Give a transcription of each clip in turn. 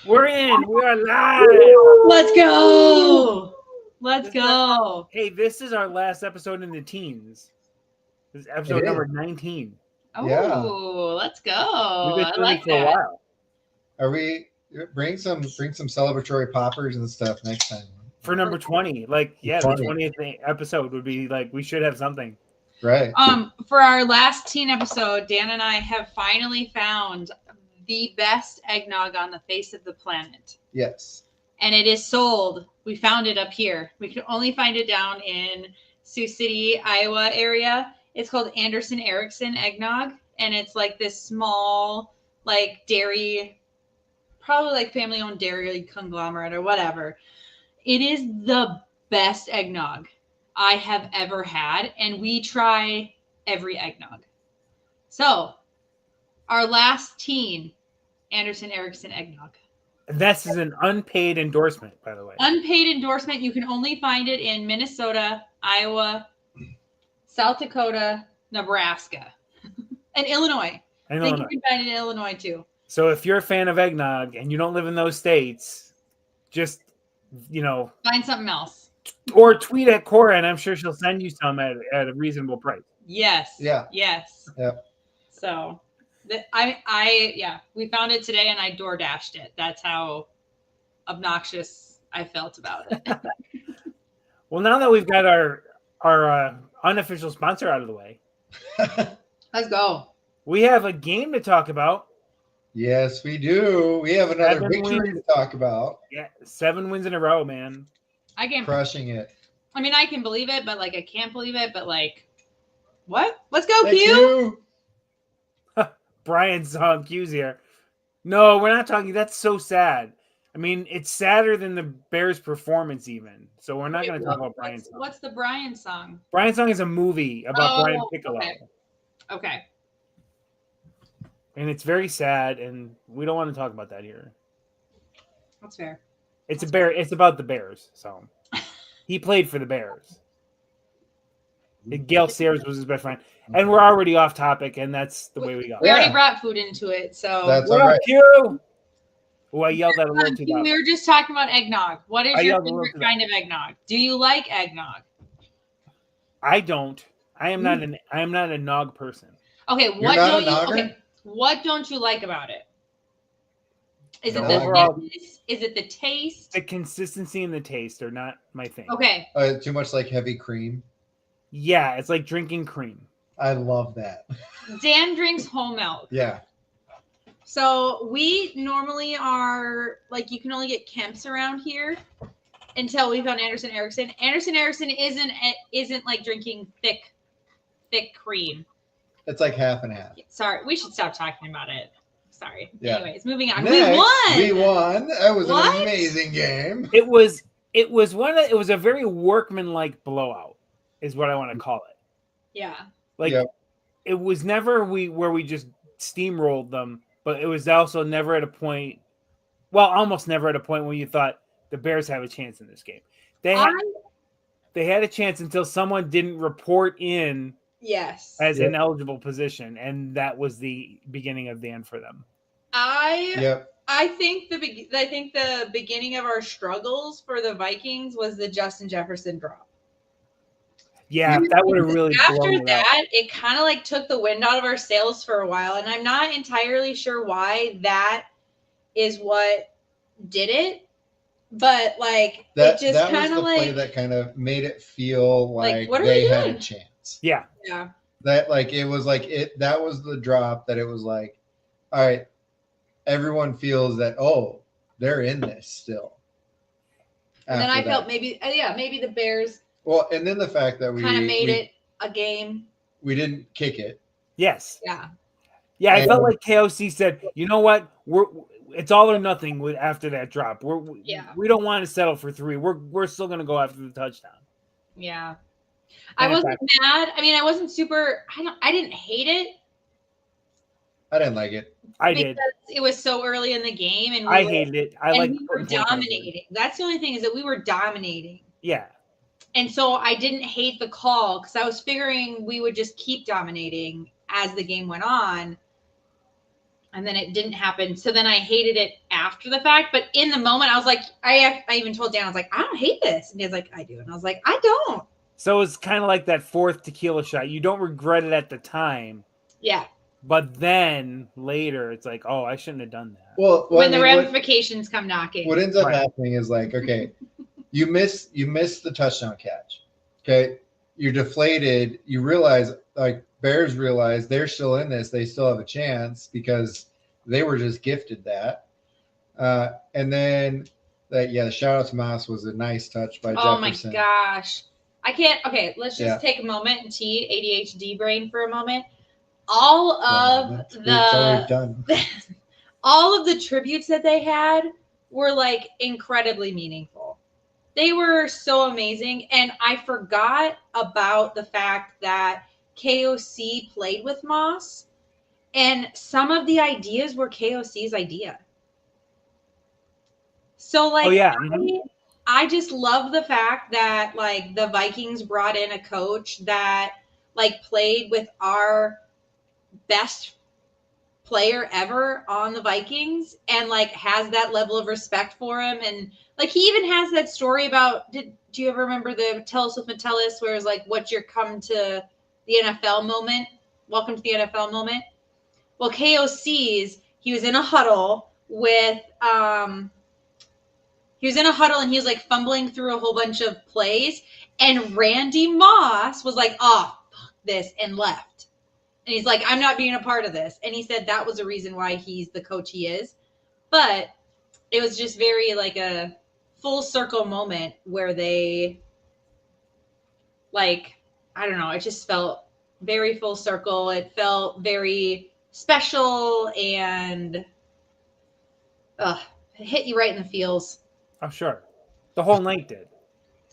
We're in. We are live. Let's go. Let's go. Hey, this is our last episode in the teens. This is episode It number is. 19. Oh, Yeah. let's go. We've been I doing like it for a that. while. Are we bring some celebratory poppers and stuff next time? For number 20. Like, yeah, 20. the 20th episode would be like, we should have something. Right. For our last teen episode, Dan and I have finally found the best eggnog on the face of the planet. Yes. And it is sold. We found it up here. We could only find it down in Sioux City, Iowa area. It's called Anderson Erickson eggnog. And it's like this small, like dairy, probably like family owned dairy conglomerate or whatever. It is the best eggnog I have ever had. And we try every eggnog. So our last teen, Anderson Erickson eggnog. This is an unpaid endorsement, by the way. Unpaid endorsement. You can only find it in Minnesota, Iowa, South Dakota, Nebraska, and Illinois. I think you can find it in Illinois too. So if you're a fan of eggnog and you don't live in those states, just, find something else. Or tweet at Cora, and I'm sure she'll send you some at a reasonable price. Yes. Yeah. Yes. Yep. So, we found it today, and I door dashed it. That's how obnoxious I felt about it. Well, now that we've got our unofficial sponsor out of the way, Let's go. we have a game to talk about. Yes, we do. We have another 7 victory wins. to talk about. Yeah, 7 wins in a row, man. I can. Crushing it. I mean, I can believe it, but I can't believe it. But what? Let's go, Thank Q. you. Brian's on cues here. No, we're not talking. That's so sad. I mean, it's sadder than the Bears' performance, even. So we're not going to talk about Brian's song. What's the Brian song? Brian's song is a movie about Brian Piccolo. Okay. And it's very sad, and we don't want to talk about that here. That's fair. It's about the Bears. So he played for the Bears. Gail Sayers was his best friend. And we're already off topic, and that's the way we go. We already brought food into it, so That's What all up, right. Q? Oh, I yelled at a little too we loud. were just talking about eggnog. What is I your yelled a little favorite too loud. kind of eggnog? Do you like eggnog? I don't. I am not a nog person. Okay, You're not a nogger? What don't you like about it? Is it No. the Overall- thickness? Is it the taste? The consistency and the taste are not my thing. Okay. Too much like heavy cream. Yeah, it's like drinking cream. I love that. Dan drinks whole milk. Yeah. So we normally are you can only get Kemp's around here until we found Anderson Erickson. Anderson Erickson isn't like drinking thick cream. It's like half and half. Sorry, we should stop talking about it. Sorry. Yeah. Anyways, moving on. Next, We We won. That was What? an amazing game. It was a very workmanlike blowout, is what I want to call it. Yeah. Like Yep. it was never where we just steamrolled them, but it was also never at a point, almost never at a point where you thought the Bears have a chance in this game. They had a chance until someone didn't report in Yes. as Yep. an eligible position, and that was the beginning of the end for them. Yep. I think the beginning of our struggles for the Vikings was the Justin Jefferson drop. Yeah, that would have really blown After it out. that, it kind of took the wind out of our sails for a while, and I'm not entirely sure why that is what did it. But it just that was kind the of play that kind of made it feel like what are they we had doing? a chance. Yeah. Yeah. That it was that was the drop that it was like, all right, everyone feels that they're in this still. And then After I felt that. maybe the Bears And then the fact that kind of made it a game. we didn't kick it. Yes. Yeah. Yeah, I And- felt like KOC said, you know what? It's all or nothing after that drop. We don't want to settle for 3. We're still going to go after the touchdown. Yeah. And I in wasn't fact- mad. I mean, I wasn't super. I didn't hate it I didn't like it. I because did. it was so early in the game, and I hated it. I like we were dominating. That's the only thing is that we were dominating. Yeah. And so I didn't hate the call because I was figuring we would just keep dominating as the game went on. And then it didn't happen. So then I hated it after the fact. But in the moment, I was like, I even told Dan, I was like, I don't hate this. And he's like, I do. And I was like, I don't. So it's kind of like that fourth tequila shot. You don't regret it at the time. Yeah. But then later, it's like, oh, I shouldn't have done that. Well, when the ramifications come knocking. What ends up happening is like, okay, you miss the touchdown catch. Okay. You're deflated. You realize, like, Bears realize they're still in this. They still have a chance because they were just gifted that. And then, the shout out to Moss was a nice touch by Jefferson. Oh my gosh. I can't. Okay, let's just take a moment and ADHD brain for a moment. All of all of the tributes that they had were like incredibly meaningful. They were so amazing. And I forgot about the fact that KOC played with Moss, and some of the ideas were KOC's idea. So like, I just love the fact that like the Vikings brought in a coach that like played with our best player ever on the Vikings and like has that level of respect for him. And like, he even has that story about, do you ever remember the Tell Us with Metellus, where it's like, what's your come to the NFL moment? Welcome to the NFL moment. Well, KOC's, he was in a huddle with, he was in a huddle and he was like fumbling through a whole bunch of plays, and Randy Moss was like, oh, fuck this, and left. And he's like, I'm not being a part of this. And he said that was the reason why he's the coach he is. But it was just very like a full circle moment where they, like, I don't know, it just felt very full circle. It felt very special, and it hit you right in the feels. Oh, sure. The whole night did.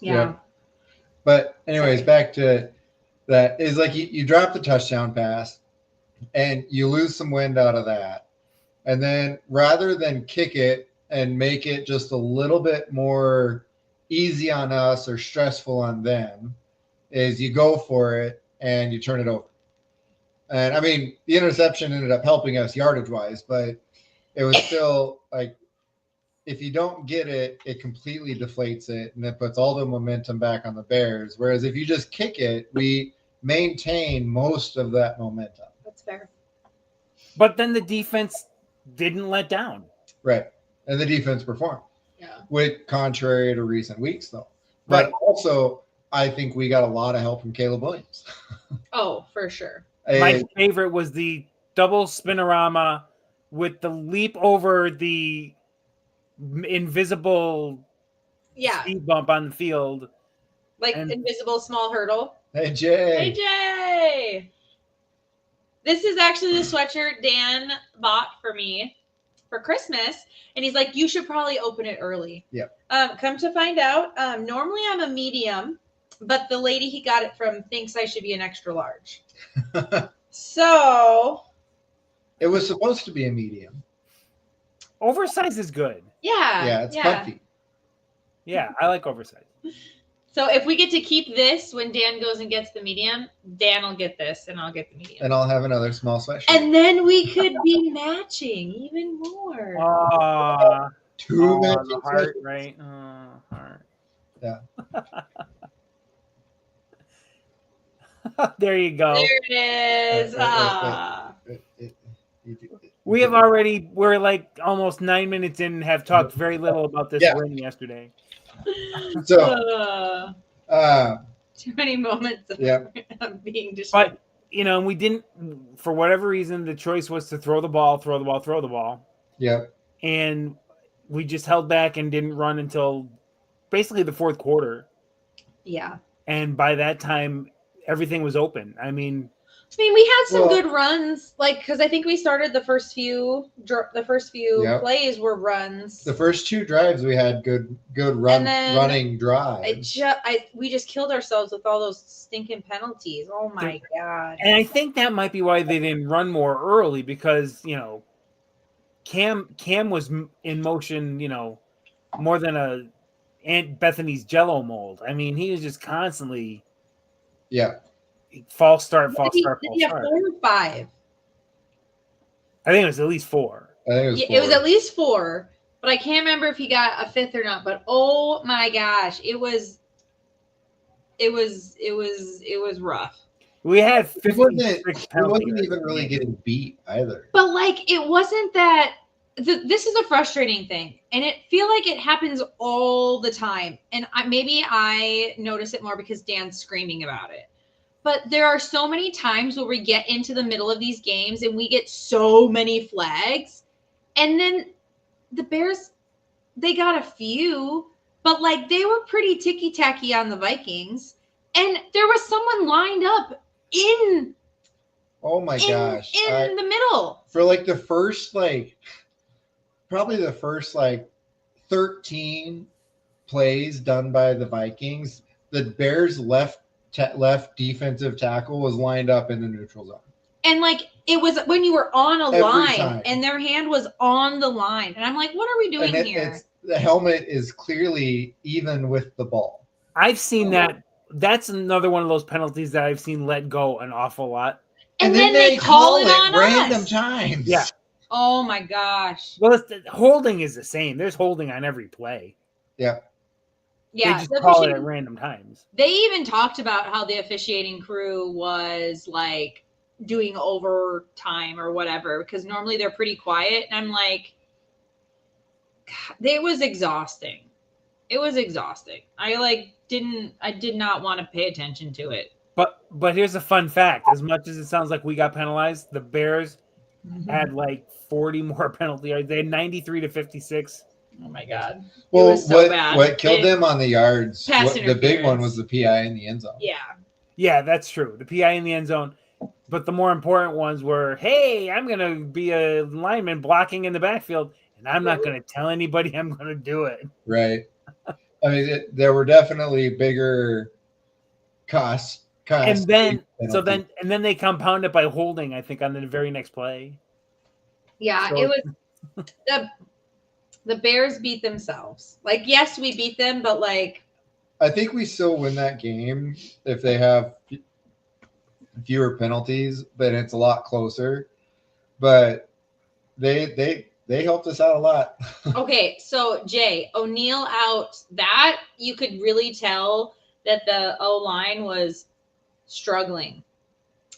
Yeah. But anyways, back to that is like you drop the touchdown pass and you lose some wind out of that. And then rather than kick it and make it just a little bit more easy on us or stressful on them, is you go for it and you turn it over. And I mean, the interception ended up helping us yardage wise, but it was still like, if you don't get it, it completely deflates it, and it puts all the momentum back on the Bears. Whereas if you just kick it, we maintain most of that momentum. That's fair. But then the defense didn't let down. Right. And the defense performed. Yeah. With contrary to recent weeks, though. But also, I think we got a lot of help from Caleb Williams. Oh, for sure. My favorite was the double spinorama with the leap over the invisible speed bump on the field, like invisible small hurdle. Hey Jay. Hey Jay. This is actually the sweatshirt Dan bought for me for Christmas, and he's like, you should probably open it early. Yep. Come to find out, normally I'm a medium, but the lady he got it from thinks I should be an extra large. So it was supposed to be a medium. Oversized is good. Yeah, it's comfy. Yeah, I like oversized. So if we get to keep this when Dan goes and gets the medium, Dan will get this and I'll get the medium. And I'll have another small sweatshirt. And then we could be matching even more. Two matching the heart, right? Heart. Yeah. There you go. There it is. We're like almost 9 minutes in and have talked very little about this win yesterday. So too many moments of being distracted. But we didn't, for whatever reason, the choice was to throw the ball. Yeah. And we just held back and didn't run until basically the fourth quarter. Yeah. And by that time, everything was open. I mean, we had some good runs, like, because I think we started the first few plays were runs. The first two drives we had good running drives. We just killed ourselves with all those stinking penalties. Oh my god! And I think that might be why they didn't run more early, because Cam was in motion, more than Aunt Bethany's Jello mold. I mean, he was just constantly false start. Did he have 4 or 5? I think it was at least 4. I think it was It was at least 4, but I can't remember if he got a 5th or not. But oh my gosh, it was rough. We had 56 It wasn't even really getting beat either. But like, it wasn't that. This is a frustrating thing, and it feel like it happens all the time. And maybe I notice it more because Dan's screaming about it. But there are so many times where we get into the middle of these games and we get so many flags, and then the Bears, they got a few, but like they were pretty ticky-tacky on the Vikings, and there was someone lined up in. Oh my gosh! In the middle for like the first probably the first 13 plays done by the Vikings, the Bears left defensive tackle was lined up in the neutral zone. And like, it was when you were on a line time. And their hand was on the line. And I'm like, what are we doing here? The helmet is clearly even with the ball. I've seen that. That's another one of those penalties that I've seen let go an awful lot. And then they call it on random us. times. Yeah. Oh my gosh. Well, holding is the same. There's holding on every play. Yeah. Yeah. They just call it at random times. They even talked about how the officiating crew was like doing overtime or whatever, because normally they're pretty quiet. And I'm like, God, it was exhausting. It was exhausting. I did not want to pay attention to it. But here's a fun fact. As much as it sounds like we got penalized, the Bears had like 40 more penalty yards. They had 93 to 56. Oh my God. Well, it was so bad. What killed them on the yards, the big one was the PI in the end zone. Yeah. Yeah, that's true. The PI in the end zone. But the more important ones were, hey, I'm going to be a lineman blocking in the backfield, and I'm not going to tell anybody I'm going to do it. Right. I mean, there were definitely bigger costs. And then they compound it by holding, I think, on the very next play. Yeah, so, it was the Bears beat themselves. Like, yes, we beat them, but like, I think we still win that game if they have fewer penalties, but it's a lot closer. But they helped us out a lot. Okay, so Jay, O'Neal out, that you could really tell that the O-line was struggling.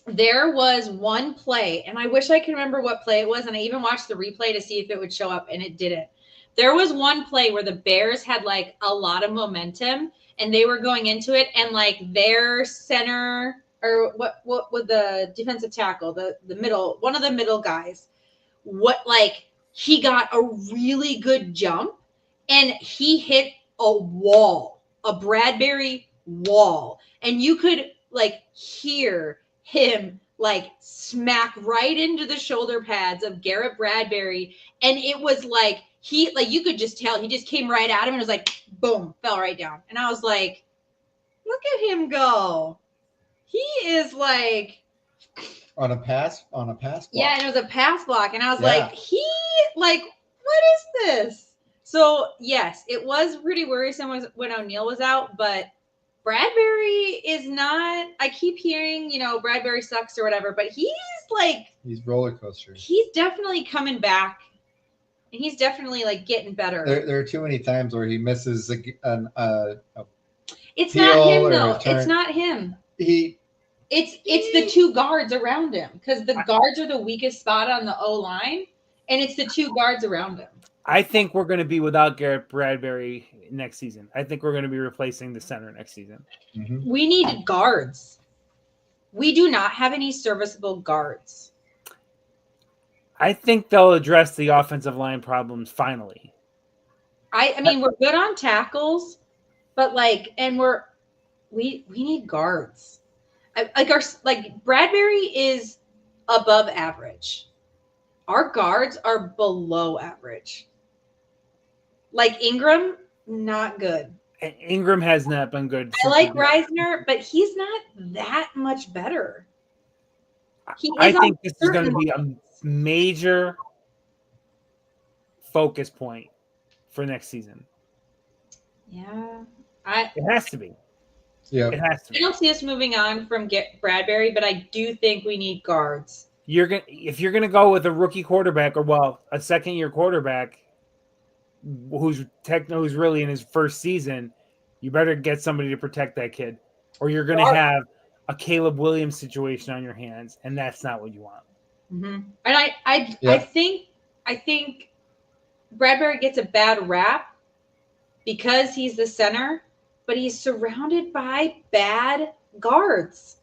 There was one play, and I wish I could remember what play it was, and I even watched the replay to see if it would show up, and it didn't. There was one play where the Bears had like a lot of momentum, and they were going into it, and like their center, or what with the defensive tackle, the middle, one of the middle guys, he got a really good jump, and he hit a wall, a Bradbury wall, and you could like hear him like smack right into the shoulder pads of Garrett Bradbury, and it was like you could just tell he just came right at him and it was like boom, fell right down. And I was like, look at him go. He is like on a pass block. Yeah, and it was a pass block, and I was like, what is this? So yes, it was pretty worrisome when O'Neal was out, but Bradbury is not. I keep hearing, Bradbury sucks or whatever, but he's roller coaster. He's definitely coming back, and he's definitely like getting better. There are too many times where he misses It's not him though. It's not him. It's the two guards around him, because the guards are the weakest spot on the O-line, and it's the two guards around him. I think we're going to be without Garrett Bradbury next season. I think we're going to be replacing the center next season. Mm-hmm. We need guards. We do not have any serviceable guards. I think they'll address the offensive line problems finally. I mean, we're good on tackles, but we need guards. Bradbury is above average. Our guards are below average. Like Ingram, not good. And Ingram has not been good. I like Reisner, but he's not that much better. I think this is going to be a major focus point for next season. Yeah. It has to be. Yeah. It has to be. I don't see us moving on from Bradbury, but I do think we need guards. if you're gonna go with a rookie quarterback or a second-year quarterback who's really in his first season, you better get somebody to protect that kid, or you're gonna have a Caleb Williams situation on your hands, and that's not what you want. Mm-hmm. And I think Bradbury gets a bad rap because he's the center, but he's surrounded by bad guards.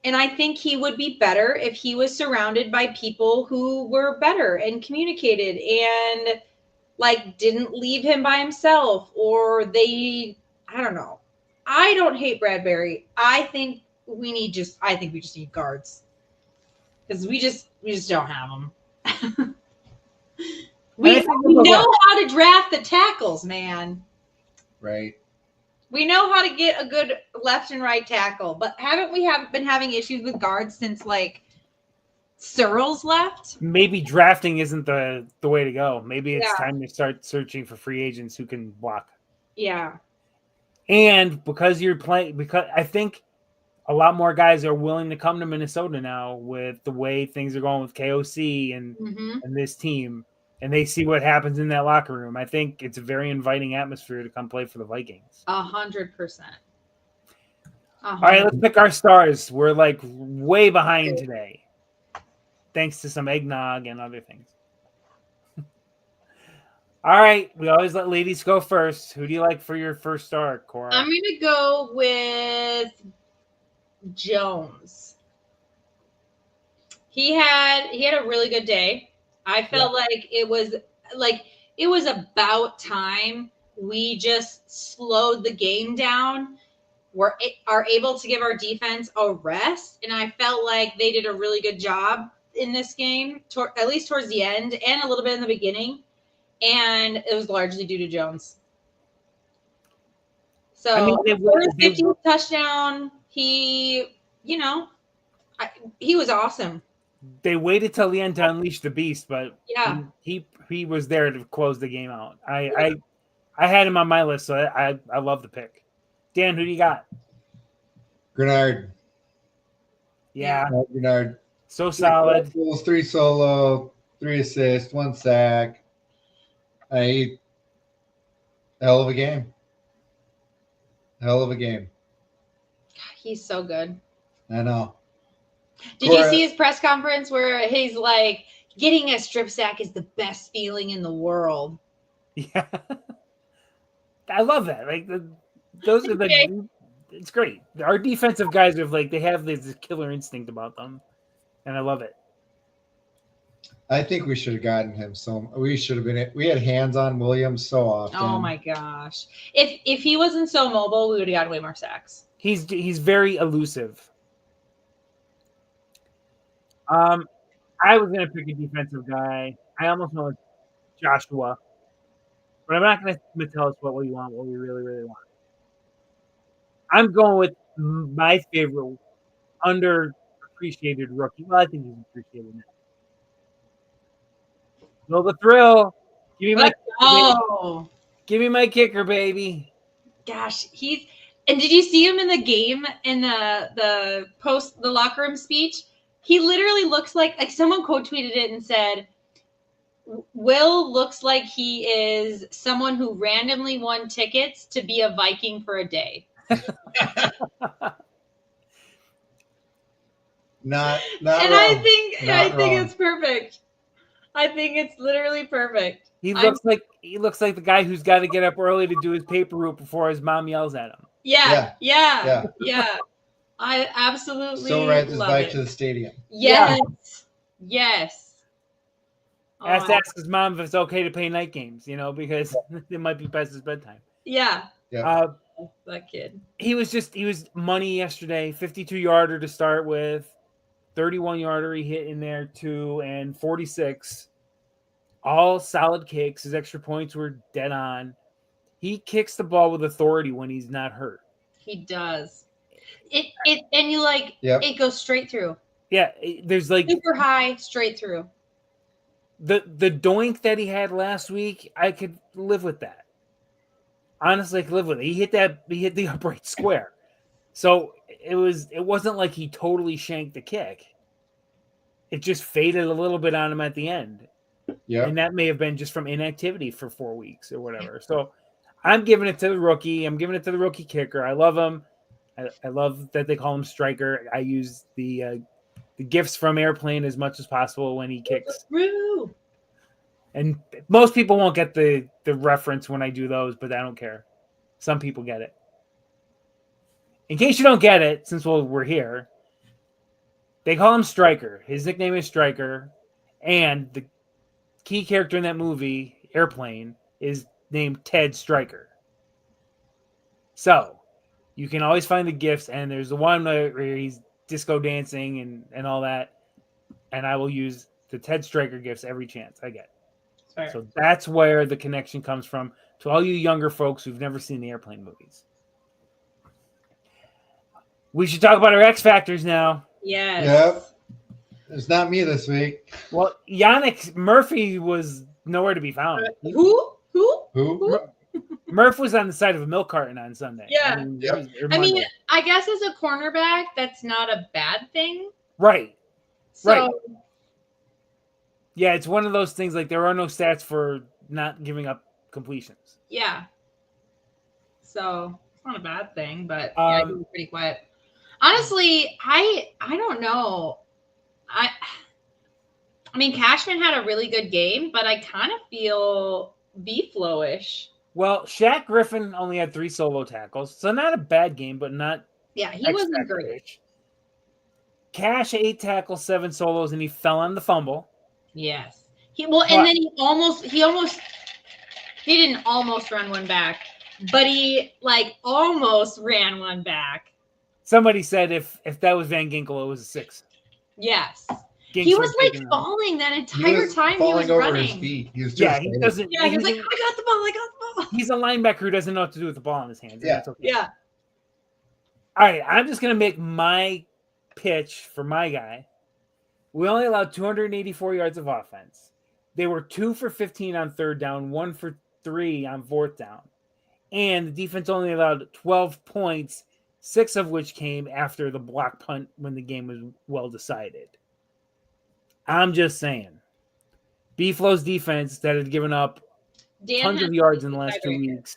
And I think he would be better if he was surrounded by people who were better and communicated and like didn't leave him by himself, or I don't know. I don't hate Bradbury. I think we just need guards. Because we just don't have them. we know how to draft the tackles, man. Right. We know how to get a good left and right tackle, but haven't we been having issues with guards since like Searles left? Maybe drafting isn't the way to go. Maybe it's time to start searching for free agents who can block. Yeah. And because I think a lot more guys are willing to come to Minnesota now with the way things are going with KOC and this team, and they see what happens in that locker room. I think it's a very inviting atmosphere to come play for the Vikings. 100%. All right, let's pick our stars. We're like way behind today, thanks to some eggnog and other things. All right, we always let ladies go first. Who do you like for your first star, Cora? I'm going to go with Jones. He had a really good day. I felt like it was about time we just slowed the game down. Are able to give our defense a rest, and I felt like they did a really good job in this game, at least towards the end and a little bit in the beginning, and it was largely due to Jones. So for his 50th touchdown, he was awesome. They waited till the end to unleash the beast, but he was there to close the game out. I had him on my list, so I love the pick. Dan, who do you got? Grenard. Yeah. Grenard. So solid. 3 solo, 3 assists, 1 sack. Hell of a game. Hell of a game. He's so good. I know. Did you see his press conference where he's like, getting a strip sack is the best feeling in the world? Yeah. I love that. Like those are it's great. Our defensive guys they have this killer instinct about them, and I love it. I think we should have gotten him we had hands on Williams so often. Oh my gosh. If he wasn't so mobile, we would have gotten way more sacks. He's very elusive. I was gonna pick a defensive guy. I almost know it's Joshua, but I'm not gonna tell us what we want, what we really, really want. I'm going with my favorite underappreciated rookie. Well, I think he's appreciated now. Know the thrill. Give me my kicker, baby. Gosh, and did you see him in the game in the locker room speech? He literally looks like someone quote tweeted it and said, Will looks like he is someone who randomly won tickets to be a Viking for a day. Not I think it's perfect. I think it's literally perfect. He looks like the guy who's got to get up early to do his paper route before his mom yells at him. Yeah. I absolutely still rides his bike to the stadium. Yes. Has to ask his mom if it's okay to pay night games, because it might be past his bedtime. Yeah. That kid. He was money yesterday. 52-yarder to start with, 31-yarder he hit in there too, and 46. All solid kicks. His extra points were dead on. He kicks the ball with authority when he's not hurt. He does. It goes straight through. Yeah, there's super high, straight through. The doink that he had last week, I could live with that. Honestly, I could live with it. He hit the upright square. So it wasn't like he totally shanked the kick. it just faded a little bit on him at the end. Yeah. And that may have been just from inactivity for 4 weeks or whatever. So I'm giving it to the rookie. I'm giving it to the rookie kicker. I love him. I love that they call him striker. I use the gifts from Airplane as much as possible when he kicks. Woo! And most people won't get the reference when I do those, but I don't care. Some people get it. In case you don't get it, since we're here, they call him Striker. His nickname is Striker, and the key character in that movie, Airplane, is named Ted Striker. So you can always find the gifts, and there's the one where he's disco dancing and all that, and I will use the Ted Striker gifts every chance I get. Fair. So that's where the connection comes from to all you younger folks who've never seen the Airplane movies. We should talk about our X Factors now. Yes. Yep. It's not me this week. Well, Yannick Murphy was nowhere to be found. Who? Who? Murph was on the side of a milk carton on Sunday. Yeah. I mean, I guess as a cornerback, that's not a bad thing. right. So, Right. Yeah, it's one of those things like there are no stats for not giving up completions. yeah. So it's not a bad thing, but yeah, he was pretty quiet. Honestly, I don't know. I mean, Cashman had a really good game, but I kind of feel Beeflo-ish. Well, Shaq Griffin only had 3 solo tackles, so not a bad game, but not. Yeah, he wasn't great. Cash 8 tackles, 7 solos, and he fell on the fumble. Yes. And then he didn't almost run one back, but he almost ran one back. Somebody said if that was Van Ginkel, it was a 6. Yes. Ginks He was falling that entire time he was falling over running. his feet. He was just he doesn't. Yeah, he was like, I got the ball. He's a linebacker who doesn't know what to do with the ball in his hands. Yeah. That's okay. Yeah. All right, I'm just gonna make my pitch for my guy. We only allowed 284 yards of offense. They were 2 for 15 on 3rd down, 1 for 3 on 4th down, and the defense only allowed 12 points, 6 of which came after the block punt when the game was well decided. I'm just saying, Beeflo's defense that had given up tons of yards in the last 2 weeks.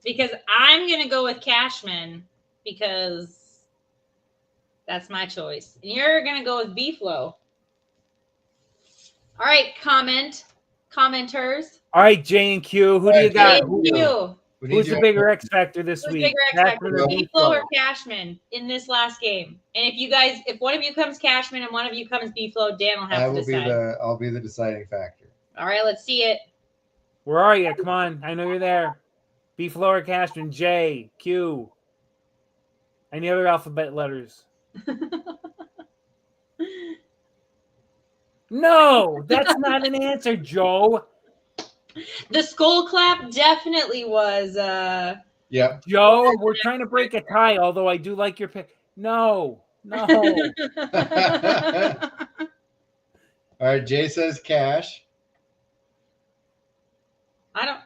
Because I'm going to go with Cashman because that's my choice. And you're going to go with Beeflo. All right, commenters. All right, J and Q, who do you got? Who's the bigger X factor this Who's week? bigger X factor, Beeflo or Cashman in this last game? And if one of you comes Cashman and one of you comes Beeflo, Dan will have to decide. I'll be the deciding factor. All right, let's see it. Where are you? Come on, I know you're there. Beeflo or Cashman? J, Q. Any other alphabet letters? No, that's not an answer, Joe. The skull clap definitely was. Yeah. Joe, we're trying to break a tie, although I do like your pick. No. All right, Jay says Cash.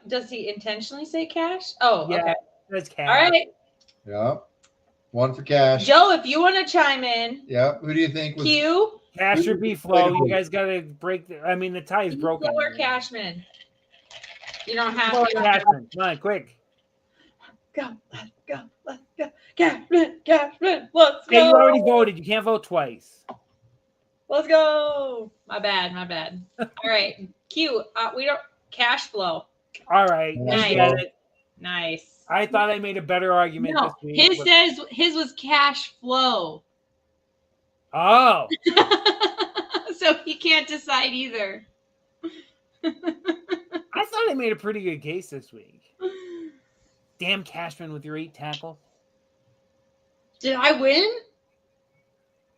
Does he intentionally say Cash? Oh, yeah, okay. That's Cash. All right. Yep. 1 for Cash. Joe, if you want to chime in. Yep. Who do you think was Q. Cash or Beeflo? You guys got to break. The tie is broken. Beeflo or Cashman? You don't have Beeflo to. or Cashman. Come on, quick. Go. Cashman, let's go. Hey, you already voted. You can't vote twice. Let's go. My bad. All right. Q. We don't. Cash flow. All right. Nice. Get it. Nice. I thought I made a better argument this week. His was cash flow. Oh. So he can't decide either. I thought I made a pretty good case this week. Damn Cashman with your 8 tackles. Did I win?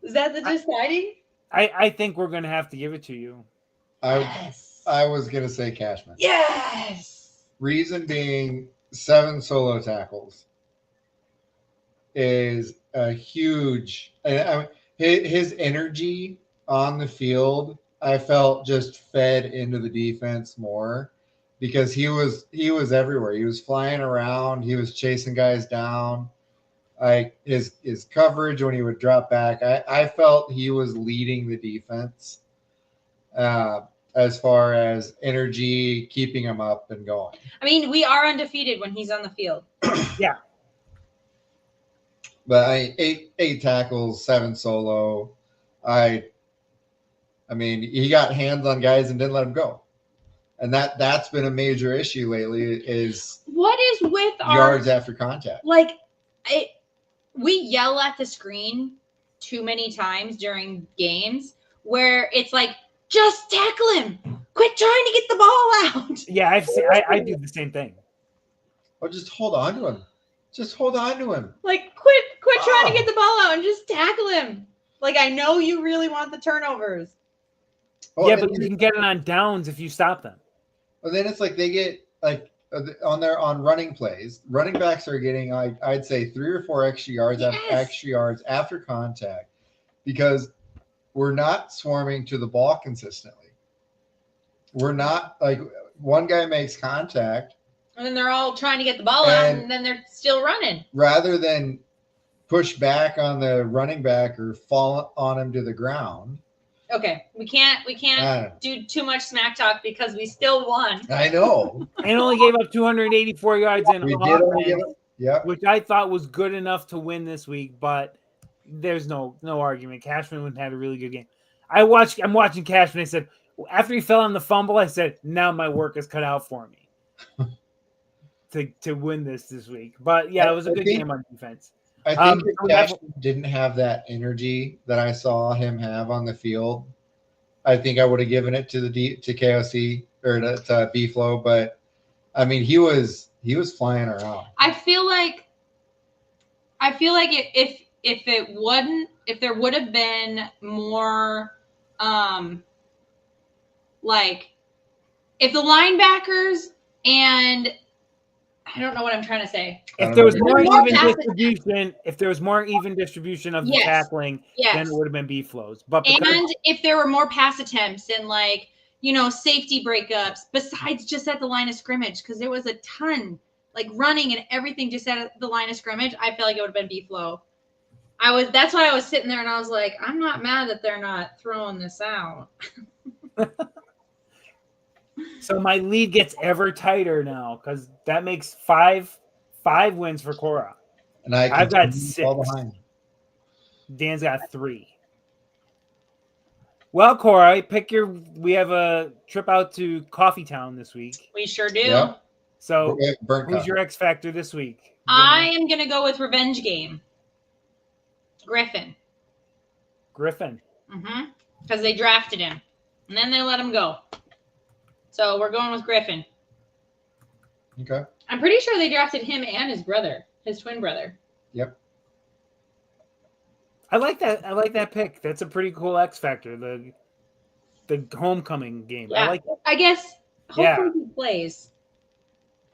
Is that the deciding? I think we're going to have to give it to you. Yes. I was going to say Cashman. Yes. Reason being 7 solo tackles is a huge his energy on the field, I felt just fed into the defense more because he was everywhere. He was flying around, he was chasing guys down. His coverage when he would drop back, I felt he was leading the defense as far as energy, keeping him up and going. I mean, we are undefeated when he's on the field. Yeah. But eight tackles, 7 solo. I mean, he got hands on guys and didn't let them go. And that's been a major issue lately is what is with yards after contact. Like, we yell at the screen too many times during games where it's like, just tackle him. Quit trying to get the ball out. Yeah, I do the same thing. Or just hold on to him. Just hold on to him. Like, quit trying to get the ball out and just tackle him. Like, I know you really want the turnovers. Oh, yeah, but you can get it on downs if you stop them. Well, then it's like they get like on running plays. Running backs are getting I'd say 3 or 4 extra yards after contact because we're not swarming to the ball consistently. We're not like one guy makes contact. And then they're all trying to get the ball out, and then they're still running. Rather than push back on the running back or fall on him to the ground. Okay, we can't do too much smack talk because we still won. I know. And only gave up 284 yards in offense, which I thought was good enough to win this week, but there's no argument. Cashman had a really good game. I'm watching Cashman. I said, after he fell on the fumble, I said, now my work is cut out for me to win this week. But yeah, it was a good game on defense. I think if Cashman didn't have that energy that I saw him have on the field, I think I would have given it to KOC or to B-Flow. But I mean, he was flying around. I feel like if there would have been more, like if the linebackers and I don't know what I'm trying to say. If there was more even distribution of the tackling, then it would have been B-Flows. And if there were more pass attempts and safety breakups besides just at the line of scrimmage, because there was a ton like running and everything just at the line of scrimmage, I feel like it would have been B-Flow. That's why I was sitting there and I was like, I'm not mad that they're not throwing this out. So my lead gets ever tighter now because that makes five wins for Cora. And I've got 6. Behind. Dan's got 3. Well, Cora, we have a trip out to Coffee Town this week. We sure do. Yep. So who's your X Factor this week? I am going to go with Revenge Game. Griffin. Mm-hmm. Because they drafted him. And then they let him go. So we're going with Griffin. Okay. I'm pretty sure they drafted him and his twin brother. Yep. I like that pick. That's a pretty cool X Factor. The homecoming game. Yeah. I like that. I guess hopefully he plays.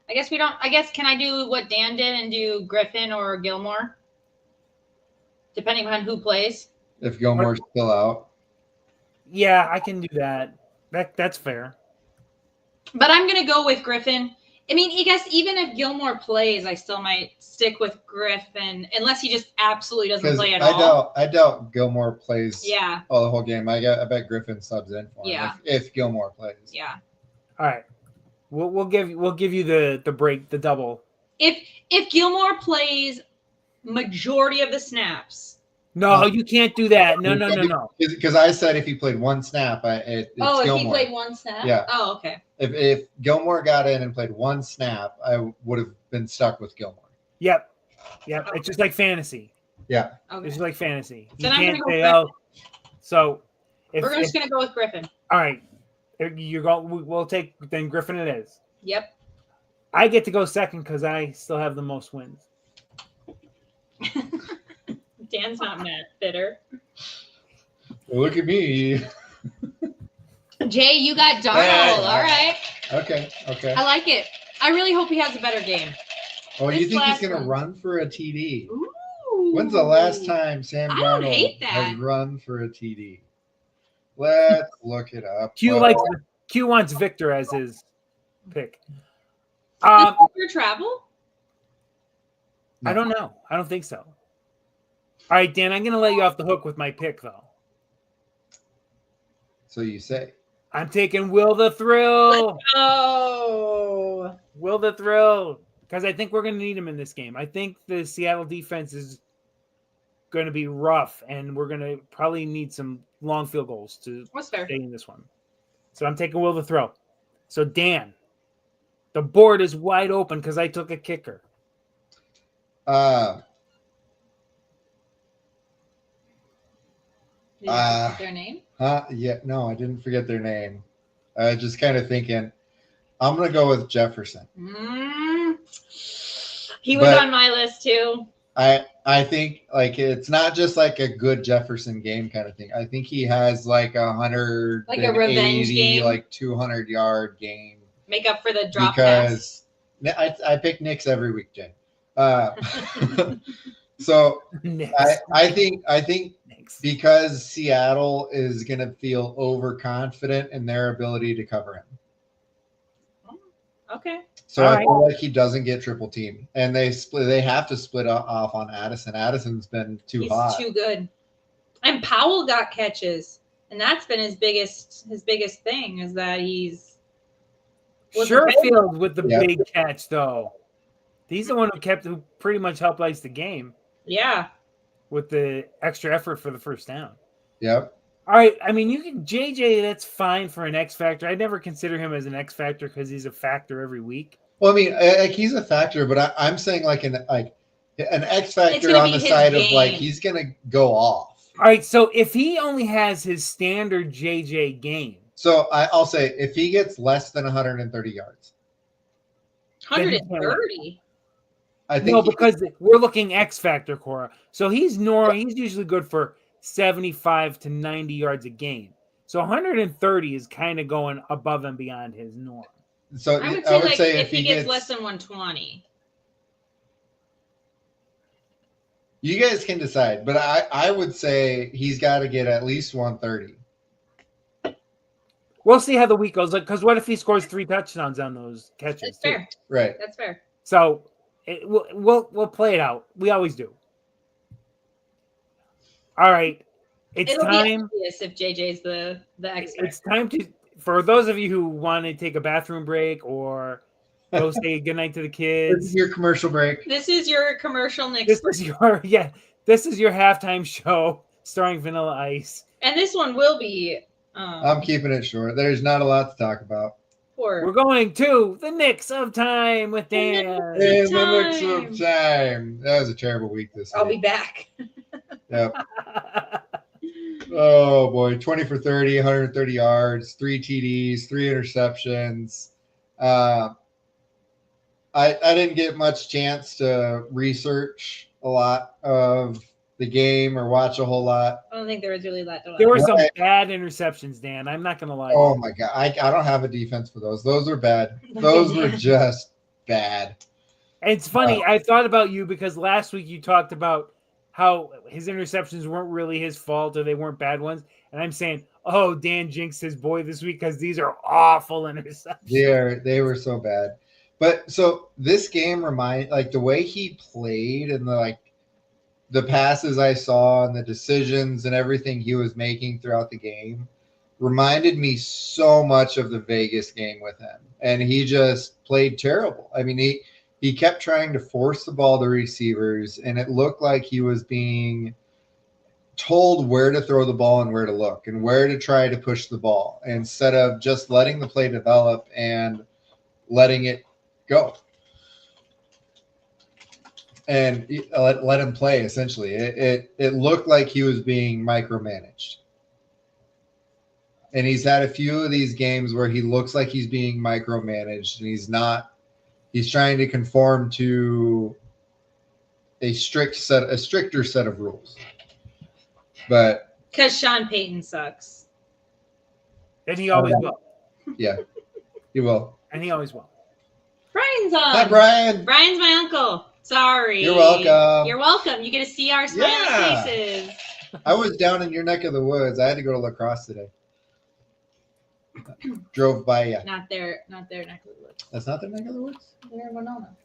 I guess can I do what Dan did and do Griffin or Gilmore? Depending on who plays. If Gilmore's still out. Yeah, I can do that. That's fair. But I'm going to go with Griffin. I mean, I guess even if Gilmore plays, I still might stick with Griffin unless he just absolutely doesn't play at all. I doubt Gilmore plays the whole game. I bet Griffin subs in for him if Gilmore plays. Yeah. All right. We'll give you the break, the double. If Gilmore plays majority of the snaps. No, you can't do that. No. Because I said if he played one snap, it's Gilmore. If he played one snap? Yeah. Oh, okay. If Gilmore got in and played one snap, I would have been stuck with Gilmore. Yep. It's just like fantasy. Yeah. Okay. It's just like fantasy. So you can't say, so we're just going to go with Griffin. All right. We'll take, then Griffin it is. Yep. I get to go second because I still have the most wins. Dan's not mad, bitter. Look at me. Jay, you got Darnold. All right. Okay. I like it. I really hope he has a better game. Oh, you think he's going to run for a TD? Ooh. When's the last time Sam Darnold has run for a TD? Let's look it up. Q wants Victor as his pick. Does Victor travel? I don't know. I don't think so. All right, Dan, I'm going to let you off the hook with my pick, though. So you say. I'm taking Will the Thrill. Oh, Will the Thrill. Because I think we're going to need him in this game. I think the Seattle defense is going to be rough, and we're going to probably need some long field goals to stay in this one. So I'm taking Will the Thrill. So, Dan, the board is wide open because I took a kicker. Did you forget their name? Yeah, no, I didn't forget their name. I was just kind of thinking, I'm going to go with Jefferson. He was on my list too. I think like it's not just like a good Jefferson game kind of thing. I think he has like 100, like a revenge game, like 200-yard game. Make up for the drop pass. I pick Knicks every week, Jay. So I think because Seattle is going to feel overconfident in their ability to cover him. Okay. So I feel like he doesn't get triple team, and they have to split off on Addison. Addison's been too hot. He's too good. And Powell got catches, and that's been his biggest thing is that he's Sherfield with the big catch though. He's the one who pretty much helped ice the game. Yeah. With the extra effort for the first down. Yep. All right. I mean, you can JJ. That's fine for an X factor. I never consider him as an X factor because he's a factor every week. Well, I mean, like he's a factor, but I'm saying like an X factor on the side of like he's gonna go off. All right. So if he only has his standard JJ game, so I'll say if he gets less than 130 yards, 130. I think because we're looking X factor, Cora. So he's usually good for 75 to 90 yards a game. So 130 is kind of going above and beyond his norm. So I would say if he gets less than 120. You guys can decide, but I would say he's got to get at least 130. We'll see how the week goes. Because what if he scores 3 touchdowns on those catches? That's fair. Right. That's fair. So we'll play it out. We always do. All right. It'll time. Be obvious if JJ's the expert. It's time for those of you who want to take a bathroom break or go say goodnight to the kids. This is your commercial break. This is your commercial next. This is your halftime show starring Vanilla Ice. And this one will be. I'm keeping it short. There's not a lot to talk about. We're going to the Knicks of Time with Dan. The Knicks of Time. That was a terrible week this week. I'll be back. Yep. Oh boy, 20 for 30, 130 yards, 3 TDs, 3 interceptions. I didn't get much chance to research a lot of the game or watch a whole lot. I don't think there was really that. There were some bad interceptions, Dan. I'm not going to lie. Oh my God. I don't have a defense for those. Those are bad. Those were just bad. And it's funny. I thought about you because last week you talked about how his interceptions weren't really his fault or they weren't bad ones. And I'm saying, oh, Dan jinxed his boy this week because these are awful interceptions. They were so bad. But so this game the way he played and the passes I saw and the decisions and everything he was making throughout the game reminded me so much of the Vegas game with him. And he just played terrible. I mean, he kept trying to force the ball to receivers, and it looked like he was being told where to throw the ball and where to look and where to try to push the ball instead of just letting the play develop and letting it go. And let him play, essentially. It looked like he was being micromanaged. And he's had a few of these games where he looks like he's being micromanaged, and he's not. He's trying to conform to a stricter set of rules. But because Sean Payton sucks. And he always will. Yeah, he will. And he always will. Brian's on. Hi, Brian. Brian's my uncle. Sorry. You're welcome. You're welcome. You get to see our smiling faces. I was down in your neck of the woods. I had to go to La Crosse today. Drove by you. Not their neck of the woods. That's not their neck of the woods? They're in Winona.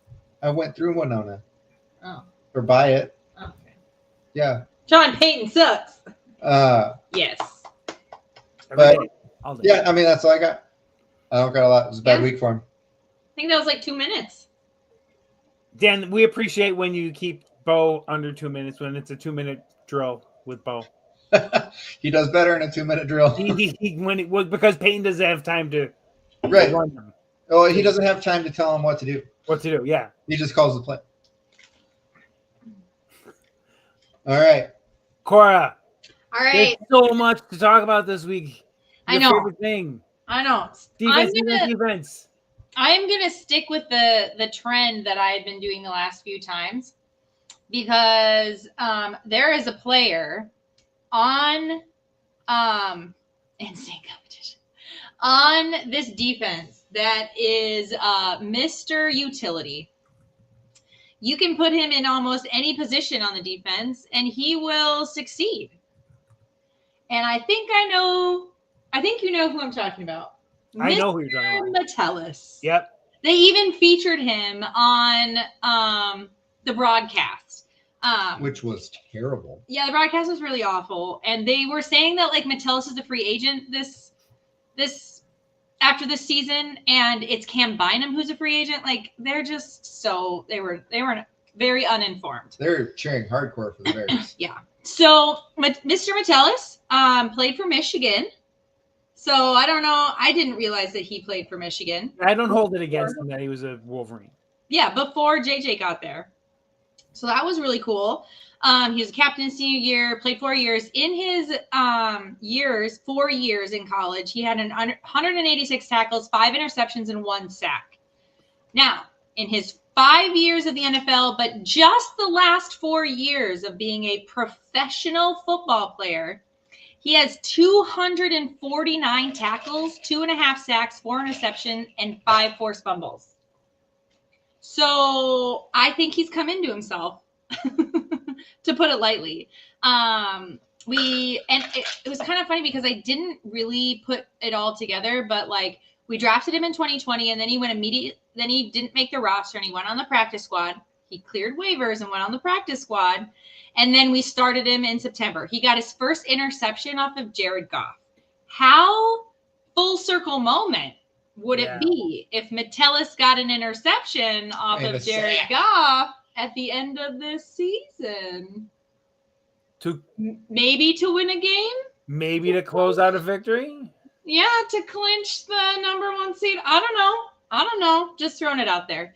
I went through Winona. Oh. Or by it. Okay. Yeah. Sean Payton sucks. Yes. But All day. yeah, I mean that's all I got. I don't got a lot. It was a bad Yeah. week for him. I think that was like 2 minutes. Dan, we appreciate when you keep Bo under 2 minutes when it's a 2-minute drill with Bo. He does better in a 2-minute drill. Because Peyton doesn't have time to Right. run them. Oh, he doesn't have time to tell him what to do. What to do? Yeah. He just calls the play. All right. Cora. All right. There's so much to talk about this week. I Your know. favorite thing. I know. Defense. I'm gonna stick with the trend that I've been doing the last few times because there is a player on insane competition on this defense that is Mr. Utility. You can put him in almost any position on the defense and he will succeed. And I think you know who I'm talking about. I know who you're talking about. Metellus. Yep. They even featured him on the broadcast. Which was terrible. Yeah, the broadcast was really awful. And they were saying that like Metellus is a free agent this after this season, and it's Cam Bynum who's a free agent. Like they're just they were very uninformed. They're cheering hardcore for the Bears. Yeah. So Mr. Metellus played for Michigan. So I don't know. I didn't realize that he played for Michigan. I don't hold it against him that he was a Wolverine. Yeah, before JJ got there. So that was really cool. He was a captain senior year, played 4 years. In his 4 years in college, he had 186 tackles, 5 interceptions, and 1 sack. Now, in his 5 years of the NFL, but just the last 4 years of being a professional football player, he has 249 tackles, 2.5 sacks, 4 interceptions, and 5 forced fumbles. So I think he's come into himself, to put it lightly. It was kind of funny because I didn't really put it all together, but like we drafted him in 2020 and then then he didn't make the roster and he went on the practice squad. He cleared waivers and went on the practice squad. And then we started him in September. He got his first interception off of Jared Goff. How full circle moment would it be if Metellus got an interception off of Jared Goff at the end of this season? Maybe to win a game? Maybe to close out a victory? Yeah, to clinch the number 1 seed. I don't know. Just throwing it out there.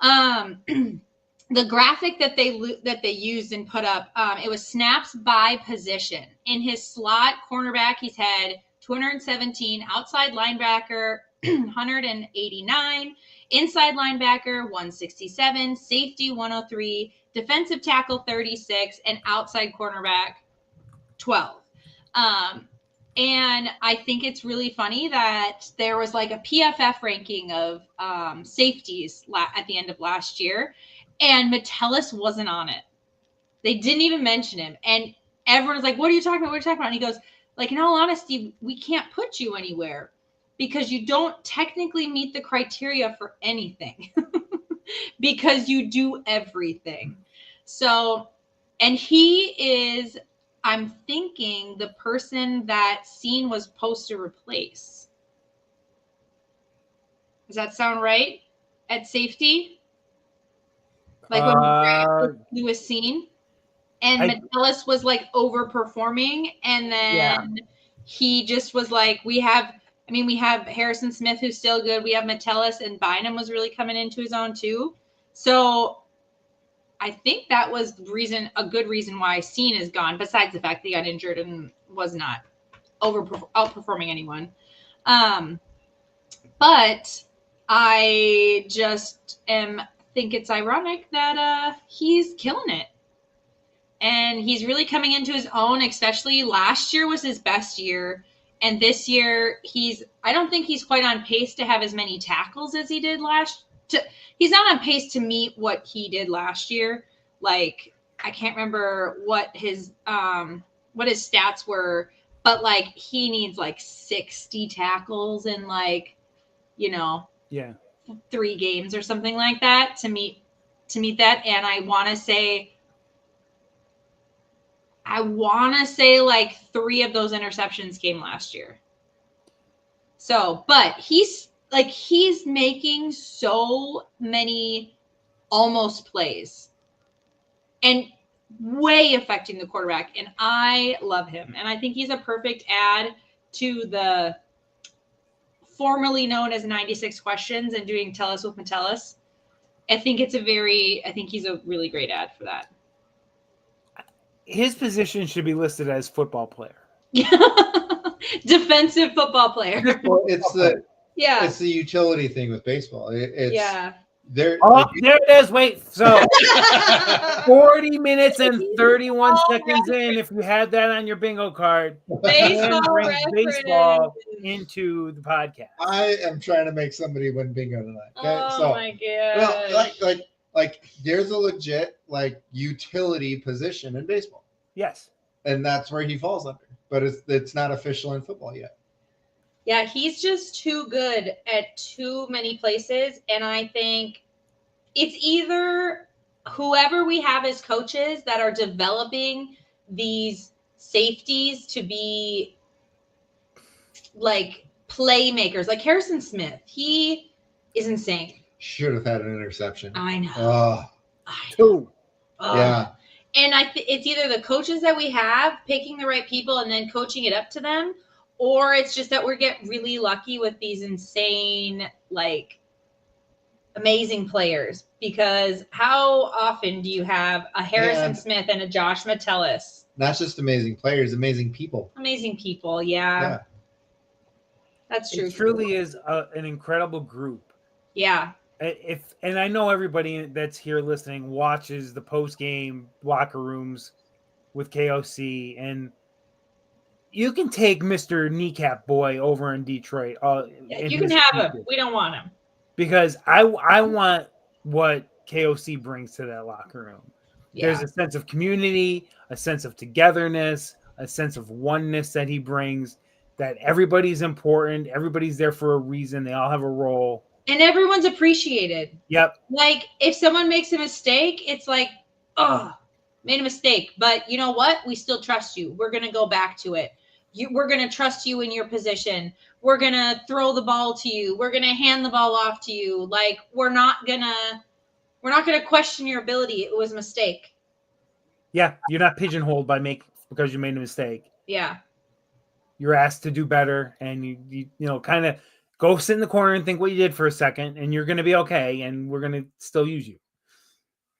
The graphic that they used and put up, it was snaps by position. In his slot cornerback, he's had 217, outside linebacker 189, inside linebacker 167, safety 103, defensive tackle 36, and outside cornerback 12. And I think it's really funny that there was like a PFF ranking of safeties at the end of last year, and Metellus wasn't on it. They didn't even mention him. And everyone's like, what are you talking about? What are you talking about? And he goes, like, in all honesty, we can't put you anywhere because you don't technically meet the criteria for anything because you do everything. So, and he is, I'm thinking, the person that Scene was supposed to replace. Does that sound right? At safety? Like when he was Scene? And Metellus was like overperforming. And then he just was like, we have Harrison Smith, who's still good. We have Metellus, and Bynum was really coming into his own too. So I think that was a good reason why Scene is gone, besides the fact that he got injured and was not outperforming anyone. But I just think it's ironic that he's killing it. And he's really coming into his own, especially last year was his best year. And this year, I don't think he's quite on pace to have as many tackles as he did he's not on pace to meet what he did last year. Like, I can't remember what his stats were, but like he needs like 60 tackles in 3 games or something like that to meet that. And I want to say I want to say like 3 of those interceptions came last year. So, but he's making so many almost plays and way affecting the quarterback. And I love him. And I think he's a perfect add to the formerly known as 96 Questions and doing Tell Us with Metellus. I think he's a really great ad for that. His position should be listed as football player. Defensive football player. Well, it's the utility thing with baseball. There it is. Wait, so 40 minutes and 31 seconds in, if you had that on your bingo card, bring baseball into the podcast. I am trying to make somebody win bingo tonight. Okay? My god! Well, like there's a legit utility position in baseball. Yes, and that's where he falls under, but it's not official in football yet. Yeah, he's just too good at too many places. And I think it's either whoever we have as coaches that are developing these safeties to be like playmakers, like Harrison Smith. He is insane. Should have had an interception. I know. Yeah. And it's either the coaches that we have picking the right people and then coaching it up to them, or it's just that we get really lucky with these insane, amazing players. Because how often do you have a Harrison Smith and a Josh Metellus? Not just amazing players, amazing people. Amazing people, yeah. That's true. It truly is an incredible group. Yeah. And I know everybody that's here listening watches the post-game locker rooms with KOC, and you can take Mr. Kneecap Boy over in Detroit. You can have him. We don't want him. Because I want what KOC brings to that locker room. Yeah. There's a sense of community, a sense of togetherness, a sense of oneness that he brings, that everybody's important. Everybody's there for a reason. They all have a role. And everyone's appreciated. Yep. Like, if someone makes a mistake, it's like, made a mistake. But you know what? We still trust you. We're going to go back to it. We're going to trust you in your position. We're going to throw the ball to you. We're going to hand the ball off to you. Like, we're not going to question your ability. It was a mistake. Yeah. You're not pigeonholed because you made a mistake. Yeah. You're asked to do better, and you kind of go sit in the corner and think what you did for a second, and you're going to be okay, and we're going to still use you.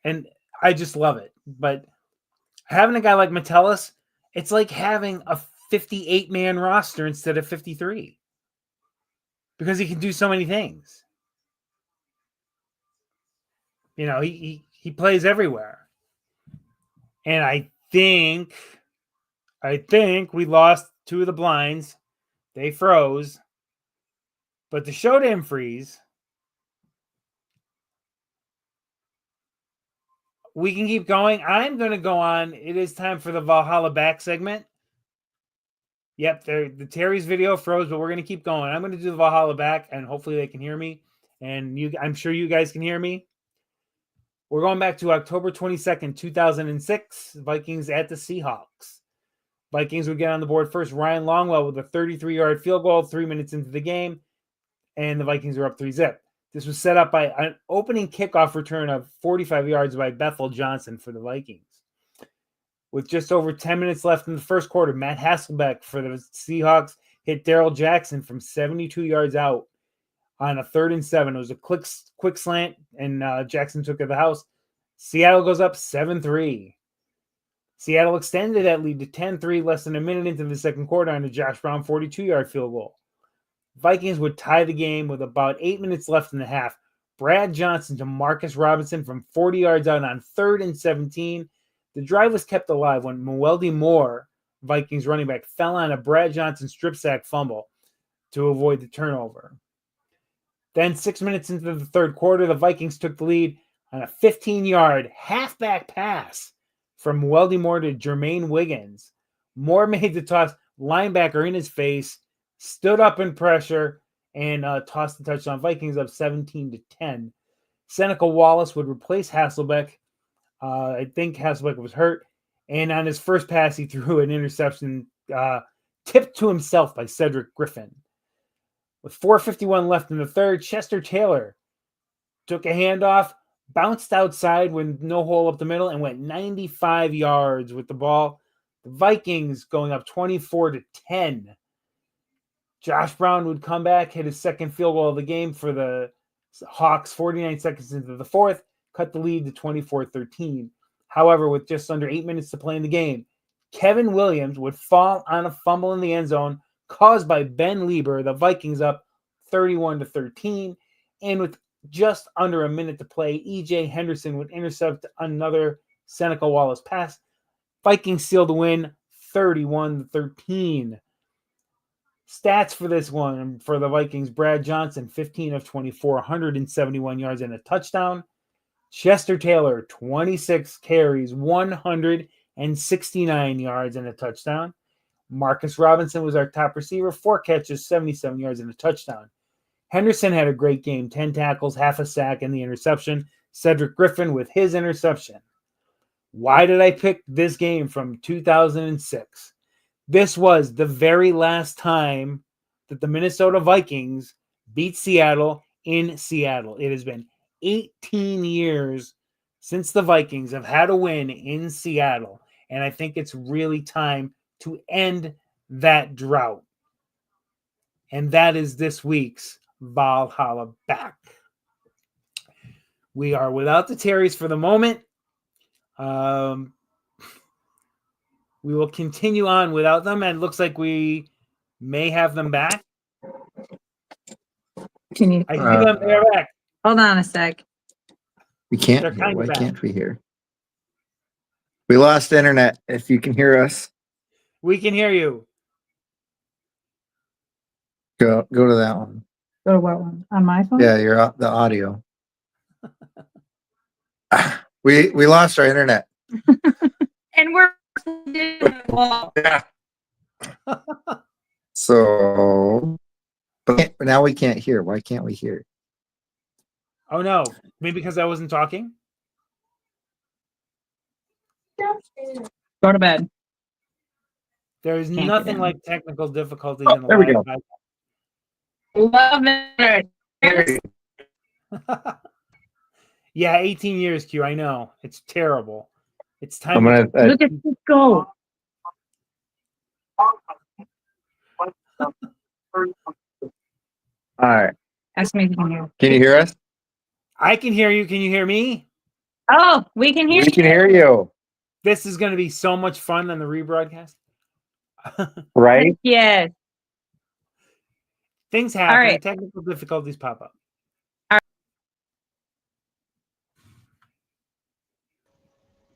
And I just love it. But having a guy like Metellus, it's like having a 58-man roster instead of 53, because he can do so many things. He plays everywhere. And I think we lost 2 of the blinds. They froze, but the show didn't freeze. We can keep going. I'm going to go on. It is time for the Valhalla back segment. Yep, the Terry's video froze, but we're going to keep going. I'm going to do the Valhalla back, and hopefully they can hear me. And I'm sure you guys can hear me. We're going back to October 22nd, 2006. Vikings at the Seahawks. Vikings would get on the board first. Ryan Longwell with a 33-yard field goal 3 minutes into the game, and the Vikings were up 3-0. This was set up by an opening kickoff return of 45 yards by Bethel Johnson for the Vikings. With just over 10 minutes left in the first quarter, Matt Hasselbeck for the Seahawks hit Darrell Jackson from 72 yards out on a 3rd and 7. It was a quick slant, and Jackson took it to the house. Seattle goes up 7-3. Seattle extended that lead to 10-3 less than a minute into the second quarter on a Josh Brown 42-yard field goal. Vikings would tie the game with about 8 minutes left in the half. Brad Johnson to Marcus Robinson from 40 yards out on 3rd and 17. The drive was kept alive when Mueldy Moore, Vikings running back, fell on a Brad Johnson strip sack fumble to avoid the turnover. Then 6 minutes into the third quarter, the Vikings took the lead on a 15-yard halfback pass from Mueldy Moore to Jermaine Wiggins. Moore made the toss, linebacker in his face, stood up in pressure, and tossed the touchdown. Vikings up 17-10. Seneca Wallace would replace Hasselbeck. I think Hasselbeck was hurt. And on his first pass, he threw an interception tipped to himself by Cedric Griffin. With 4:51 left in the third, Chester Taylor took a handoff, bounced outside with no hole up the middle, and went 95 yards with the ball. The Vikings going up 24-10. Josh Brown would come back, hit his second field goal of the game for the Hawks 49 seconds into the fourth, cut the lead to 24-13. However, with just under 8 minutes to play in the game, Kevin Williams would fall on a fumble in the end zone caused by Ben Lieber, the Vikings up 31-13. And with just under a minute to play, E.J. Henderson would intercept another Seneca Wallace pass. Vikings seal the win 31-13. Stats for this one for the Vikings: Brad Johnson, 15 of 24, 171 yards and a touchdown. Chester Taylor, 26 carries, 169 yards and a touchdown. Marcus Robinson was our top receiver, 4 catches, 77 yards and a touchdown. Henderson had a great game, 10 tackles, half a sack, and the interception. Cedric Griffin with his interception. Why did I pick this game from 2006? This was the very last time that the Minnesota Vikings beat Seattle in Seattle. It has been 18 years since the Vikings have had a win in Seattle, and I think it's really time to end that drought. And that is this week's Valhalla Back. We are without the Terrys for the moment. We will continue on without them, and it looks like we may have them back. Can you? I see them. They're back. Hold on a sec. We can't They're hear. kinda Why back. can't we hear? We lost internet. If you can hear us, We can hear you. go to that one. Go to what one? On my phone? Yeah, you're the audio. We lost our internet. And we're Yeah. So, but now we can't hear. Why can't we hear? Oh no, maybe because I wasn't talking. go to bed. There is Can't nothing get in. like technical difficulties Oh, in the there we live go. Love it. podcast. Yeah, 18 years, Q. I know. It's terrible. It's time. I'm gonna. Look at this go. All right. Ask me if you can hear. Can you hear us? I can hear you. Can you hear me? Oh, we can hear We can hear you. This is going to be so much fun on the rebroadcast. Right? Yes. Things happen. right. Technical difficulties pop up.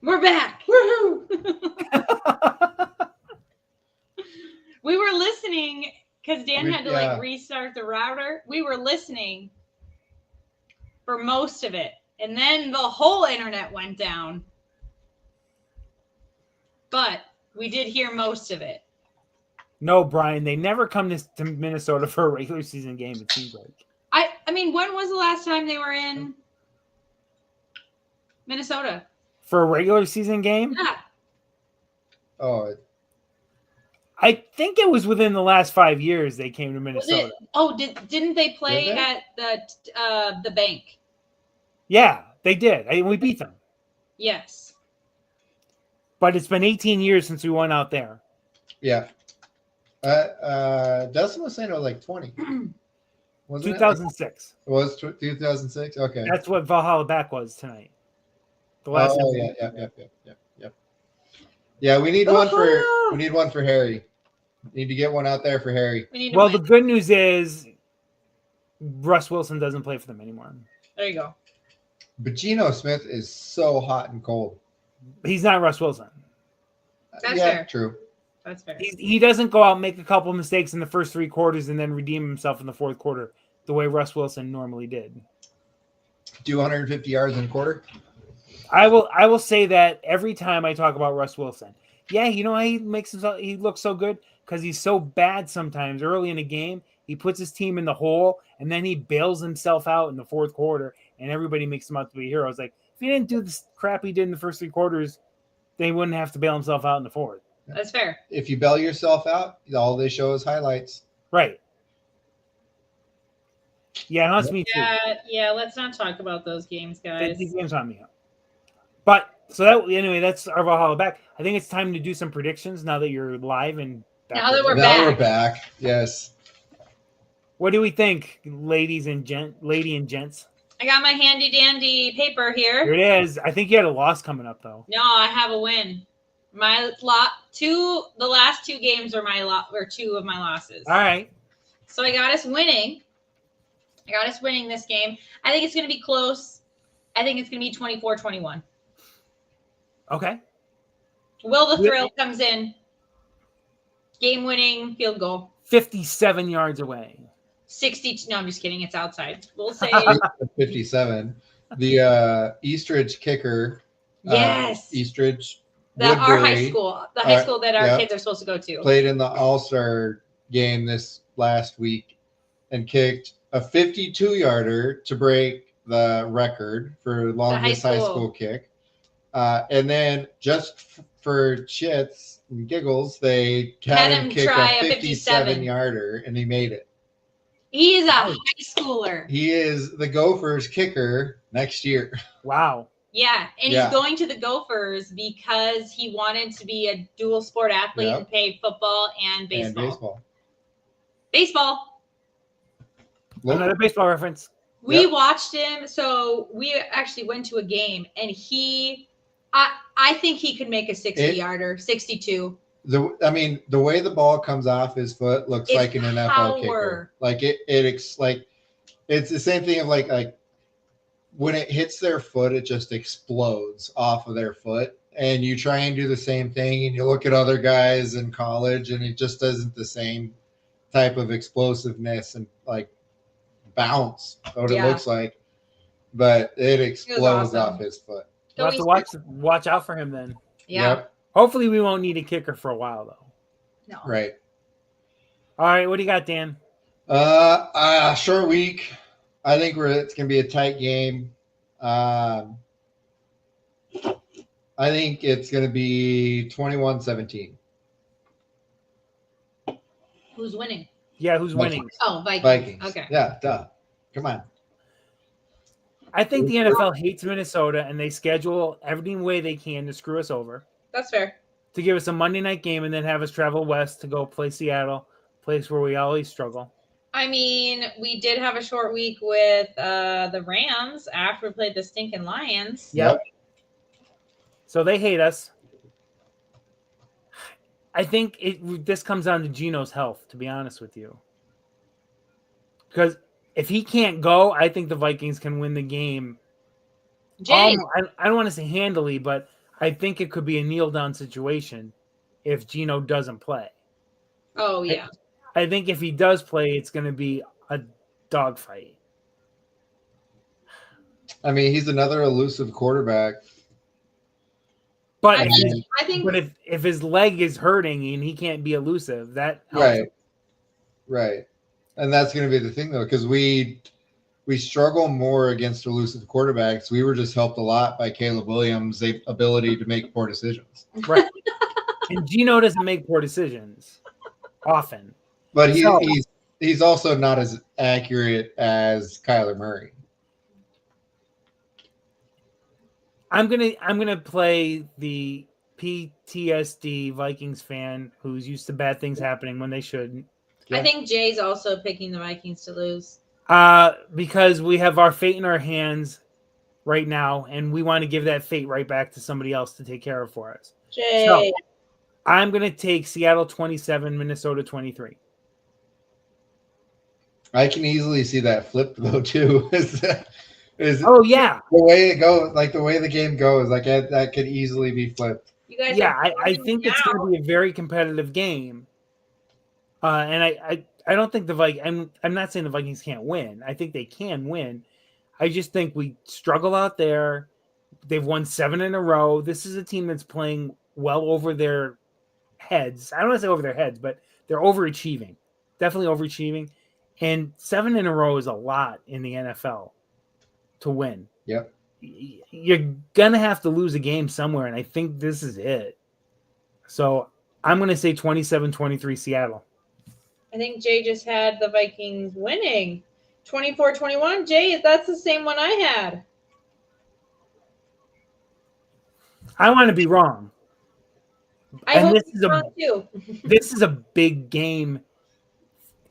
We're back. Woohoo! We were listening because Dan had to like restart the router. We were listening for most of it, and then the whole internet went down. But we did hear most of it. No, Brian, they never come to Minnesota for a regular season game, it seems like. I mean, when was the last time they were in Minnesota? For a regular season game? Yeah. Oh, I think it was within the last 5 years they came to Minnesota. Didn't they play Did they? at the bank? Yeah, they did. We beat them. Yes. But it's been 18 years since we went out there. yeah. Dustin was saying it was like 20. Wasn't it? 2006. It was 2006? Okay. That's what Valhalla Back was tonight. The last Oh, time. yeah. Yeah, we need one for Harry. We need to get one out there for Harry. We need to Well, win. the good news is Russ Wilson doesn't play for them anymore. There you go. But Geno Smith is so hot and cold. He's not Russ Wilson. That's yeah, fair. true. That's fair. He doesn't go out and make a couple of mistakes in the first 3 quarters and then redeem himself in the fourth quarter the way Russ Wilson normally did. 250 yards in a quarter. I will say that every time I talk about Russ Wilson. Yeah, you know why he looks so good? Because he's so bad sometimes early in a game. He puts his team in the hole and then he bails himself out in the fourth quarter and everybody makes him out to be a hero. It's like, if he didn't do this crap he did in the first 3 quarters, they wouldn't have to bail himself out in the fourth. That's fair. If you bail yourself out, all they show is highlights. Right. Yeah, that's me too. Yeah. Let's not talk about those games, guys. The game's on me. But so that anyway, that's our Valhalla back. I think it's time to do some predictions now that you're live and Now that We're back. Yes. What do we think, lady and gents? I got my handy dandy paper Here here. it is. I think you had a loss coming up though. No, I have a win. The last two games are two of my losses. All right. So I got us winning. This game. I think it's going to be close. I think it's going to be 24-21. Okay. Will the Thrill comes in. Game-winning field goal. 57 yards away. 60. No, I'm just kidding. It's outside. We'll say 57. The Eastridge kicker. yes. Eastridge. Our high Woodbury, school. The high school that our kids are supposed to go to. played in the All-Star game this last week and kicked a 52-yarder to break the record for longest high school kick. And then just for shits and giggles, they had him kick try a a 57-yarder, and he made it. He is a high schooler. He is the Gophers kicker next year. Wow. Yeah, and he's going to the Gophers because he wanted to be a dual sport athlete and play football and baseball. Baseball. Another baseball reference. We watched him. So we actually went to a game, and I think he could make a 60-yarder, 62. The way the ball comes off his foot looks like an NFL kicker. Like it's the same thing of like when it hits their foot, it just explodes off of their foot. And you try and do the same thing, and you look at other guys in college, and it just isn't the same type of explosiveness and like bounce what it looks like. But it explodes off his foot. We'll have to watch out for him then. Yeah. Yep. Hopefully we won't need a kicker for a while though. No. Right. All right, what do you got, Dan? Short week. I think it's gonna be a tight game. I think it's gonna be 21-17. Who's winning? Yeah, who's winning? Oh, Vikings. Vikings. Okay. Yeah, duh. Come on. I think the NFL hates Minnesota, and they schedule every way they can to screw us over. That's fair. To give us a Monday night game and then have us travel west to go play Seattle, place where we always struggle. I mean, we did have a short week with the Rams after we played the stinking Lions. Yep. So they hate us. I think this comes down to Gino's health, to be honest with you. Because if he can't go, I think the Vikings can win the game. I don't want to say handily, but I think it could be a kneel-down situation if Gino doesn't play. Oh, yeah. I think if he does play, it's going to be a dogfight. I mean, he's another elusive quarterback. But I think if his leg is hurting and he can't be elusive, that helps. Right. And that's going to be the thing, though, because we struggle more against elusive quarterbacks. We were just helped a lot by Caleb Williams' ability to make poor decisions. Right. And Gino doesn't make poor decisions often. But he's also not as accurate as Kyler Murray. I'm gonna play the PTSD Vikings fan who's used to bad things happening when they shouldn't. I think Jay's also picking the Vikings to lose. Because we have our fate in our hands right now, and we want to give that fate right back to somebody else to take care of for us. Jay. So, I'm gonna take Seattle 27, Minnesota 23. I can easily see that flipped though too. Oh yeah, the way it goes, like the way the game goes, like that could easily be flipped. You guys I think it's going to be a very competitive game, and I don't think the Vikings. I'm not saying the Vikings can't win. I think they can win. I just think we struggle out there. They've won 7 in a row. This is a team that's playing well over their heads. I don't want to say over their heads, but they're overachieving. Definitely overachieving. And 7 in a row is a lot in the NFL to win. Yep. you're gonna have to lose a game somewhere, and I think this is it. So I'm gonna say 27-23 Seattle. I think Jay just had the Vikings winning 24-21. Jay, that's the same one I had. I want to be wrong. I hope this he's is a wrong too. this is a big game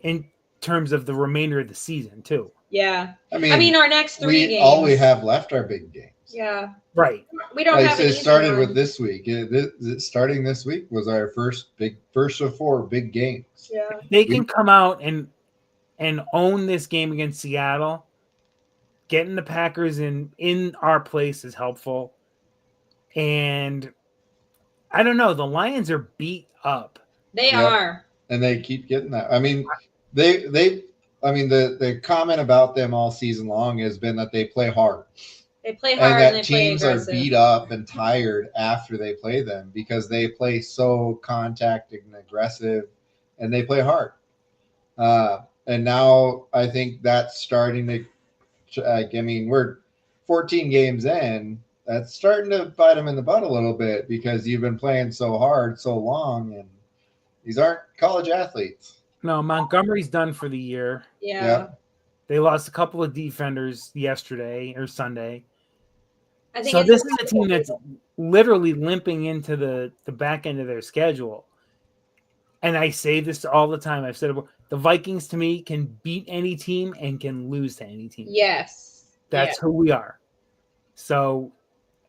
in terms of the remainder of the season too. Yeah. I mean, our next 3 games. all we have left are big games. Yeah. Right. We don't Like have it an started easy with one. this week. Starting this week was our first of 4 big games. Yeah. They can come out and own this game against Seattle. Getting the Packers in our place is helpful. And I don't know, the Lions are beat up. They Yeah. are. And they keep getting that. I mean, the comment about them all season long has been that they play hard. They play And hard that and they play teams are aggressive. beat up and tired after they play them because they play so contacting and aggressive and they play hard. And now I think that's starting to, we're 14 games in. That's starting to bite them in the butt a little bit because you've been playing so hard so long, and these aren't college athletes. No, Montgomery's done for the year. Yeah. Yep. They lost a couple of defenders yesterday or Sunday. I think So it's this is a team that's literally limping into the back end of their schedule. And I say this all the time. I've said it, the Vikings to me can beat any team and can lose to any team. Yes. That's who we are. So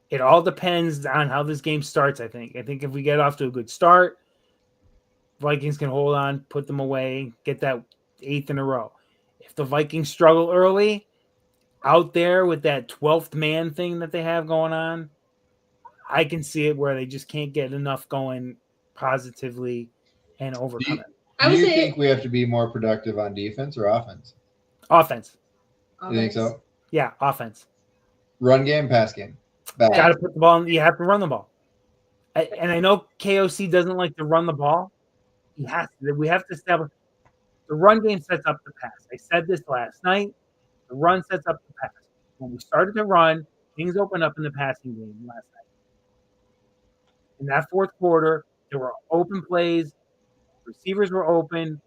it all depends on how this game starts, I think. I think if we get off to a good start, Vikings can hold on, put them away, get that 8th in a row. If the Vikings struggle early, out there with that 12th man thing that they have going on, I can see it where they just can't get enough going positively and overcome it. Do you think we have to be more productive on defense or offense? Offense. You think so? Yeah, offense. Run game, pass game. Got to put the ball in. You have to run the ball. And I know KOC doesn't like to run the ball. He has to. We have to establish the run game sets up the pass. I said this last night. The run sets up the pass. When we started to run, things opened up in the passing game last night. In that fourth quarter, there were open plays. Receivers were open.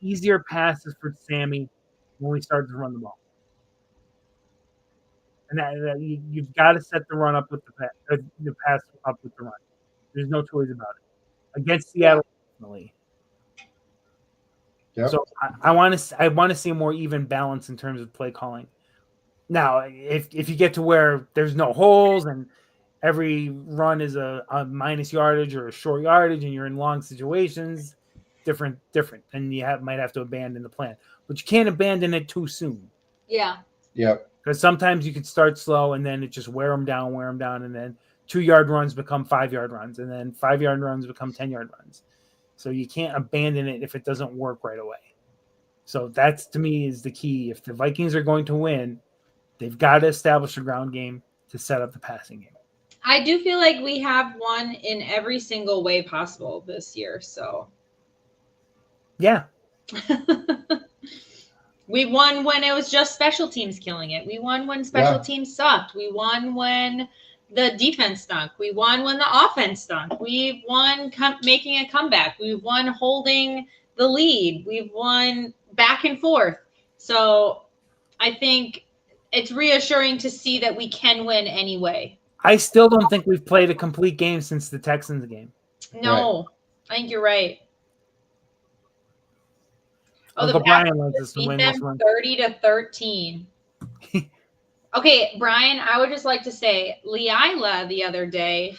Easier passes for Sammy when we started to run the ball. And you've got to set the run up with the pass up with the run. There's no choice about it. Against Seattle, definitely. Yep. So I want to see a more even balance in terms of play calling. Now, if you get to where there's no holes and every run is a minus yardage or a short yardage, and you're in long situations, different, and you might have to abandon the plan. But you can't abandon it too soon. Yeah. Yep. Because sometimes you could start slow and then it just wear them down, and then 2-yard runs become 5-yard runs, and then 5-yard runs become 10-yard runs. So you can't abandon it if it doesn't work right away. So that's, to me, is the key. If the Vikings are going to win, they've got to establish a ground game to set up the passing game. I do feel like we have won in every single way possible this year. So Yeah. We won when it was just special teams killing it. We won when special teams sucked. We won when the defense stunk. We won when the offense stunk. We've won making a comeback. We've won holding the lead. We've won back and forth. So I think it's reassuring to see that we can win anyway. I still don't think we've played a complete game since the Texans game. No, I think you're right. Oh, Uncle the Brian wants us to beat win them this one. 30-13. Okay, Brian, I would just like to say, Leila the other day,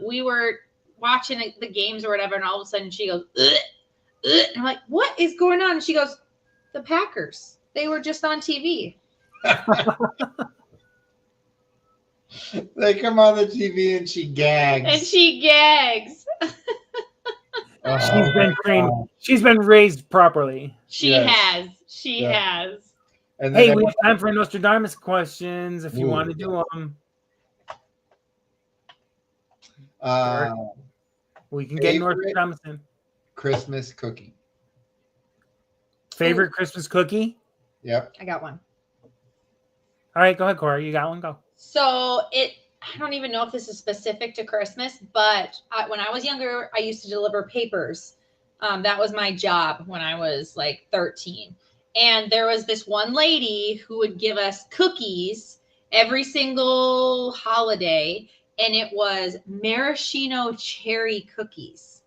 we were watching the games or whatever, and all of a sudden she goes, ugh, ugh. And I'm like, what is going on? And she goes, the Packers. They were just on TV. They come on the TV and she gags. And she gags. She's been trained. She's been raised properly. She has. She has. And Hey, we have time for Nostradamus questions if you want to do them. We can get Nostradamus in. Christmas cookie. Favorite Christmas cookie? Yep. I got one. All right, go ahead, Corey. You got one. Go. So I don't even know if this is specific to Christmas, but when I was younger, I used to deliver papers. That was my job when I was like 13. And there was this one lady who would give us cookies every single holiday, and it was maraschino cherry cookies.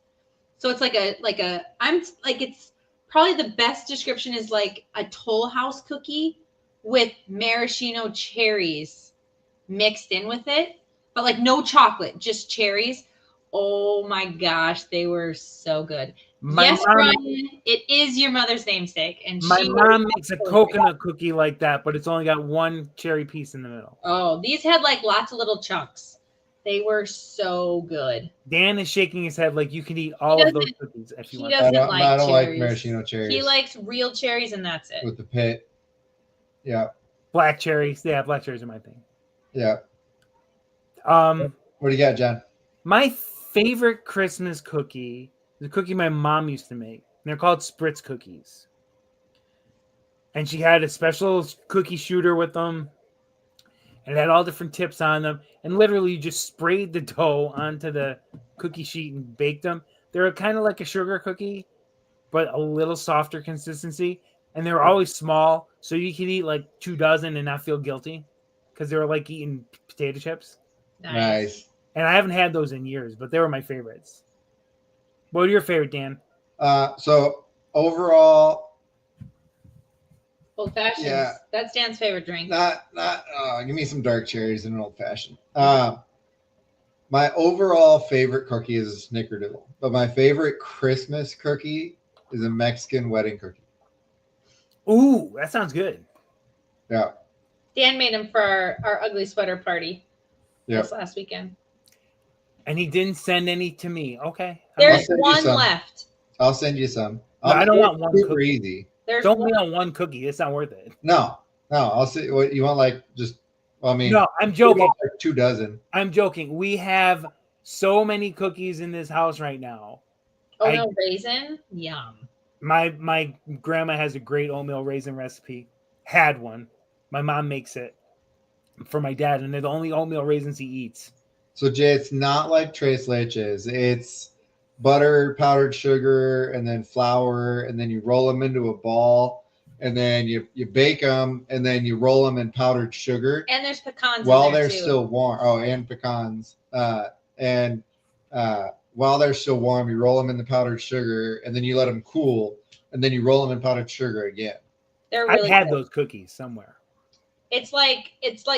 So it's it's probably the best description is like a Toll House cookie with maraschino cherries mixed in with it, but like no chocolate, just cherries. Oh my gosh, they were so good. Yes, Brian, it is your mother's namesake, and my mom makes a coconut cookie like that, but it's only got one cherry piece in the middle. Oh, these had like lots of little chunks. They were so good. Dan is shaking his head like you can eat all of those cookies if you want. He doesn't I don't like maraschino cherries. He likes real cherries, and that's it. With the pit. Yeah. Black cherries. Yeah, black cherries are my thing. Yeah. What do you got, John? My favorite Christmas cookie is a cookie my mom used to make. And they're called Spritz cookies. And she had a special cookie shooter with them. And it had all different tips on them. And literally you just sprayed the dough onto the cookie sheet and baked them. They're kind of like a sugar cookie, but a little softer consistency. And they're always small, so you can eat like 2 dozen and not feel guilty. Because they were like eating potato chips. Nice. And I haven't had those in years, but they were my favorites. What are your favorite, Dan? So overall, old fashions. Yeah. That's Dan's favorite drink. Give me some dark cherries and an old fashioned. My overall favorite cookie is a snickerdoodle, but my favorite Christmas cookie is a Mexican wedding cookie. Ooh, that sounds good. Yeah. Dan made them for our ugly sweater party this last weekend. And he didn't send any to me. Okay. There's one left. I'll send you some. No, I don't want one cookie. Easy. Don't be on one cookie. It's not worth it. No. I'll see what you want. Like just. Well, I mean, no, I'm joking. Like 2 dozen. I'm joking. We have so many cookies in this house right now. Oatmeal raisin, yum. My grandma has a great oatmeal raisin recipe. Had one. My mom makes it for my dad, and they're the only oatmeal raisins he eats. So Jay, it's not like tres leches. It's butter, powdered sugar, and then flour, and then you roll them into a ball, and then you bake them, and then you roll them in powdered sugar. And there's pecans while in there they're too. Still warm. Oh, and pecans. While they're still warm, you roll them in the powdered sugar, and then you let them cool, and then you roll them in powdered sugar again. They're really I've had good. those cookies somewhere. It's like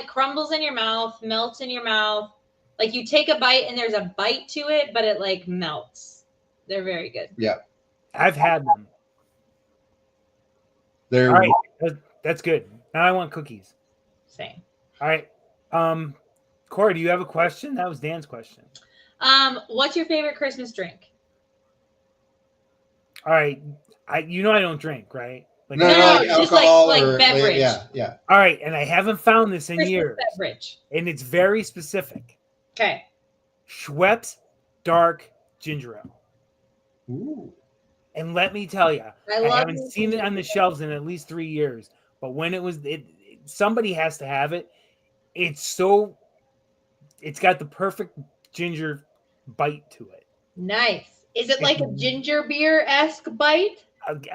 crumbles in your mouth, melts in your mouth. Like you take a bite and there's a bite to it, but it like melts. They're very good. Yeah. I've had them. They're all right. That's good. Now I want cookies. Same. All right. Corey, do you have a question? That was Dan's question. What's your favorite Christmas drink? All right. I don't drink, right? Like, no, just like beverage. Yeah. All right, and I haven't found this in years. Beverage. And it's very specific. Okay. Schweppes Dark Ginger Ale. Ooh. And let me tell you, I haven't seen it on the shelves in at least 3 years. But when somebody has to have it. It's got the perfect ginger bite to it. Nice. Is it like a ginger beer-esque bite?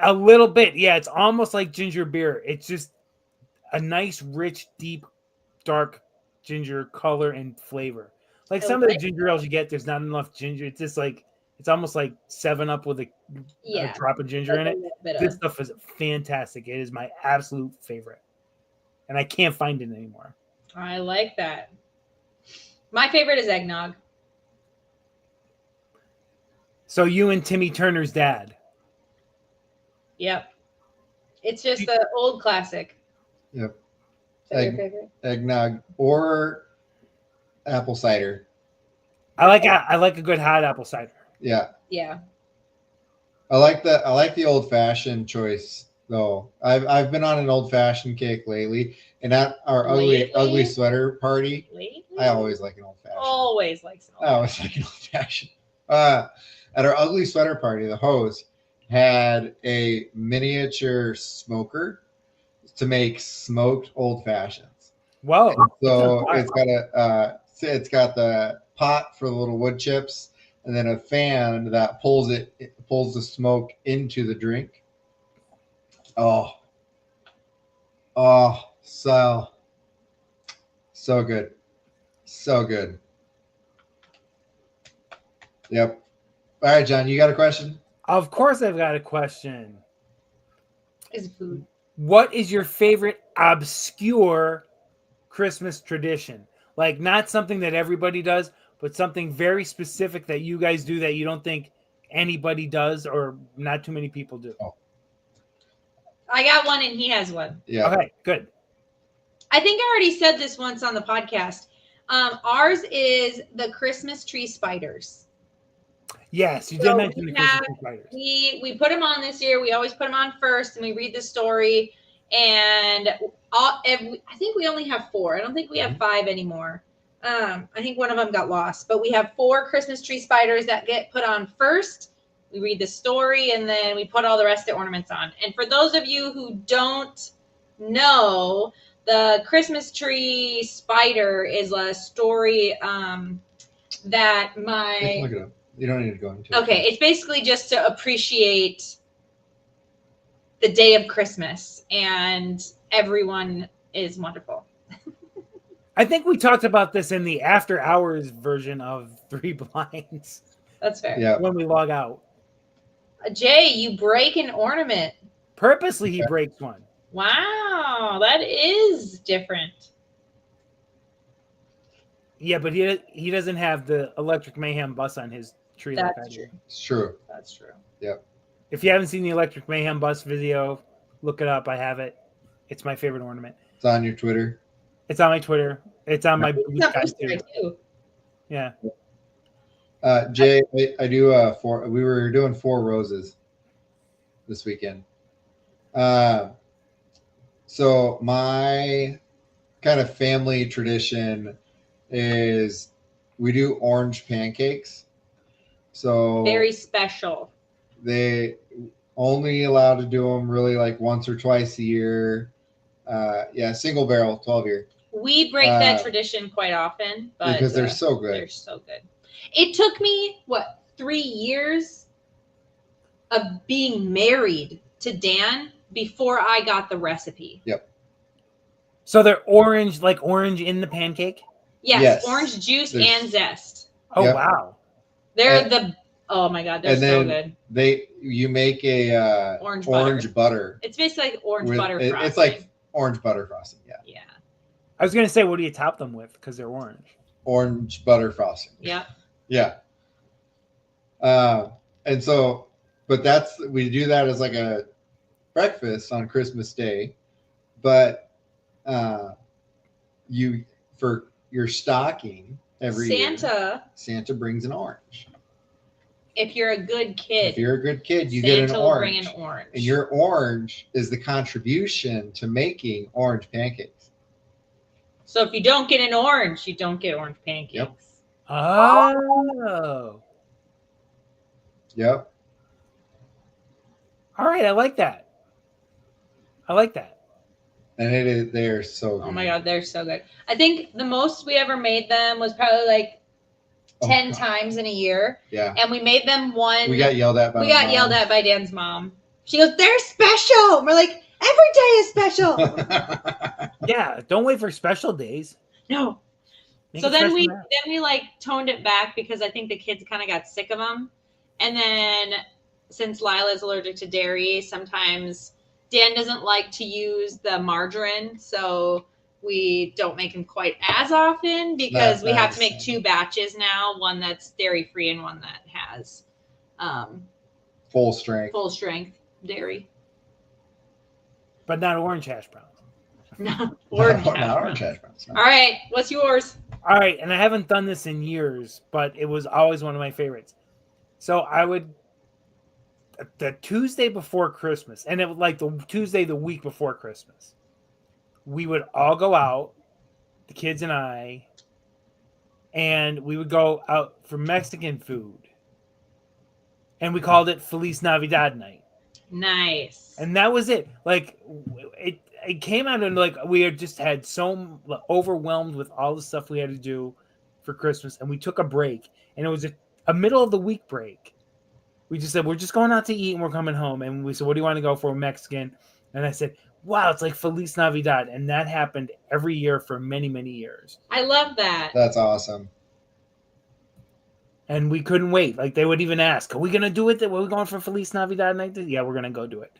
A little bit. Yeah, it's almost like ginger beer. It's just a nice, rich, deep, dark ginger color and flavor. Like some of the ginger ales you get, there's not enough ginger. It's just like, it's almost like 7-Up with a drop of ginger in it. This stuff is fantastic. It is my absolute favorite. And I can't find it anymore. I like that. My favorite is eggnog. So you and Timmy Turner's dad. Yep. It's just the old classic. Yep. Is that your favorite? Eggnog or apple cider. I like a good hot apple cider. Yeah. Yeah. I like the old fashioned choice though. I've been on an old fashioned kick lately, and at our ugly sweater party, I always like an old fashioned. Always likes an old. I always like an old fashioned. At our ugly sweater party, the host had a miniature smoker to make smoked old fashions. Whoa. So it's got the pot for the little wood chips, and then a fan that pulls the smoke into the drink. Oh, so good, so good. Yep. All right, John, you got a question? Of course, I've got a question. Is food. What is your favorite obscure Christmas tradition? Like, not something that everybody does, but something very specific that you guys do that you don't think anybody does or not too many people do. Oh. I got one and he has one. Yeah. Okay, good. I think I already said this once on the podcast. Ours is the Christmas tree spiders. Yes, you So did mention we the Christmas have- spiders. We put them on this year. We always put them on first, and we read the story. And I think we only have 4. I don't think we have 5 anymore. I think one of them got lost. But we have 4 Christmas tree spiders that get put on first. We read the story, and then we put all the rest of the ornaments on. And for those of you who don't know, the Christmas tree spider is a story that my... Look it up. You don't need to go into it. Okay, it's basically just to appreciate the day of Christmas, and everyone is wonderful. I think we talked about this in the after hours version of Three Blinds. That's fair. Yeah. When we log out. Jay, you break an ornament. Purposely he breaks one. Wow, that is different. Yeah, but he doesn't have the Electric Mayhem bus on his tree. That's like I do. true. It's true. That's true. If you haven't seen the Electric Mayhem bus video, look it up. I have it. It's my favorite ornament. It's on your Twitter. It's on my Twitter. It's on my blue It's sky not Easter too. too. Yeah. Jay, I do 4. We were doing 4 roses this weekend. So my kind of family tradition is we do orange pancakes. So Very special. they only allowed to do them really like once or twice a year. Single barrel 12 year. We break that tradition quite often, but Because they're so good. They're so good. It took me 3 years of being married to Dan before I got the recipe. So they're orange, like orange in the pancake? Yes. Orange juice There's- and zest. Oh, Yep. wow. They're oh my God, they're and so then good. You make a Orange butter. It's basically like orange with- butter frosting. It's like orange butter frosting. Yeah. Yeah. I was going to say, what do you top them with? Because they're orange. Orange butter frosting. Yeah. Yeah. And so, but we do that as like a breakfast on Christmas Day. But for your stocking every year, Santa brings an orange. If you're a good kid, If you're a good kid, you Santa get an will orange. bring an orange. And your orange is the contribution to making orange pancakes. So if you don't get an orange, you don't get orange pancakes. Yep. Oh. Yep. All right. I like that. And they're so good. Oh my God, they're so good. I think the most we ever made them was probably like 10 times in a year. Yeah. And we made them one. We got yelled at by We got yelled at by Dan's mom. She goes, "They're special." And we're like, "Every day is special." Yeah. Don't wait for special days. No. Make So it then special we now. like toned it back because I think the kids kind of got sick of them. And then since Lila's allergic to dairy, sometimes Dan doesn't like to use the margarine, so we don't make them quite as often because we have to make 2 batches now, one that's dairy free and one that has full strength dairy. But not orange hash browns. No, orange. Not orange hash browns. No. All right, what's yours? All right. And I haven't done this in years, but it was always one of my favorites. So I would, the Tuesday before Christmas, and it was like the Tuesday the week before Christmas, we would all go out, the kids and I, and we would go out for Mexican food. And we called it Feliz Navidad night. Nice. And that was it. Like it came out and like we had just had so overwhelmed with all the stuff we had to do for Christmas, and we took a break, and it was a middle of the week break. We just said we're just going out to eat and we're coming home, and we said, what do you want to go for? Mexican. And I said, wow, it's like Feliz Navidad, and that happened every year for many, many years. I love that. That's awesome. And we couldn't wait. Like they would even ask, are we gonna do it? Are we going for Feliz Navidad night? Yeah, we're gonna go do it.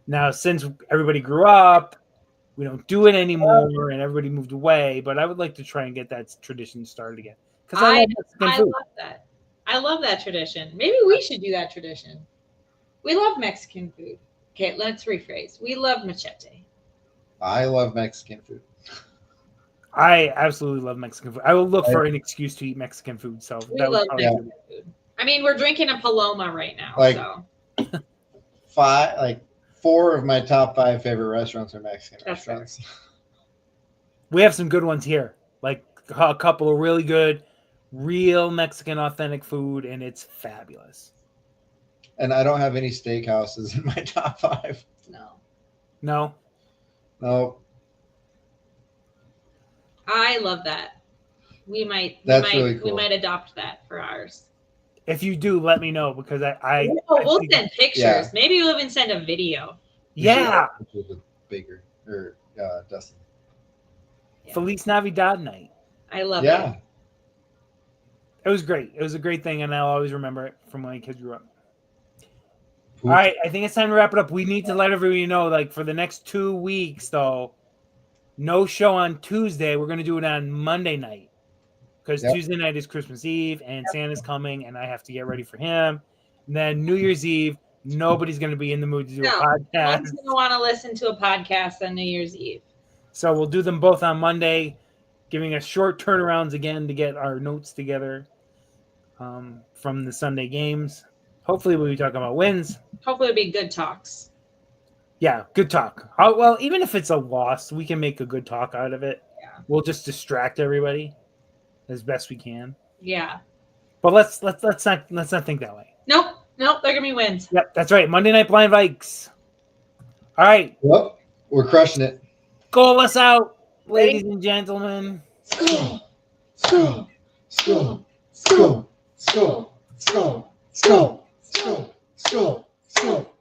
Now, since everybody grew up, we don't do it anymore, and everybody moved away. But I would like to try and get that tradition started again because I love that. I love that tradition. Maybe we should do that tradition. We love Mexican food. Okay, let's rephrase. We love machete. I love Mexican food. I absolutely love Mexican food. I will look for an excuse to eat Mexican food. So we love Mexican food. I mean, we're drinking a Paloma right now. Like so 4 of my top 5 favorite restaurants are Mexican restaurants. Fair. We have some good ones here. Like a couple of really good, real Mexican authentic food, and it's fabulous. And I don't have any steakhouses in my top 5. No. I love that. We might adopt that for ours. If you do, let me know because we'll send pictures. Yeah. Maybe we'll even send a video. Yeah. Baker or Dustin. Yeah. Feliz Navidad night. I love it. It was great. It was a great thing, and I'll always remember it from when kids grew up. All right, I think it's time to wrap it up. We need to let everybody know, like, for the next 2 weeks, though, no show on Tuesday. We're going to do it on Monday night because Tuesday night is Christmas Eve, and Santa's coming, and I have to get ready for him. And then New Year's Eve, nobody's going to be in the mood to do a podcast. No one's going to want to listen to a podcast on New Year's Eve. So we'll do them both on Monday, giving us short turnarounds again to get our notes together from the Sunday games. Hopefully we'll be talking about wins. Hopefully it'll be good talks. Yeah, good talk. Well, even if it's a loss, we can make a good talk out of it. Yeah. We'll just distract everybody as best we can. Yeah. But let's not think that way. Nope, they're gonna be wins. Yep, that's right. Monday Night Blind Vikes. All right. Well, we're crushing it. Goal us out, ladies and gentlemen. Skull, skull, skull, skull, skull, skull, skull, skull, skull, skull.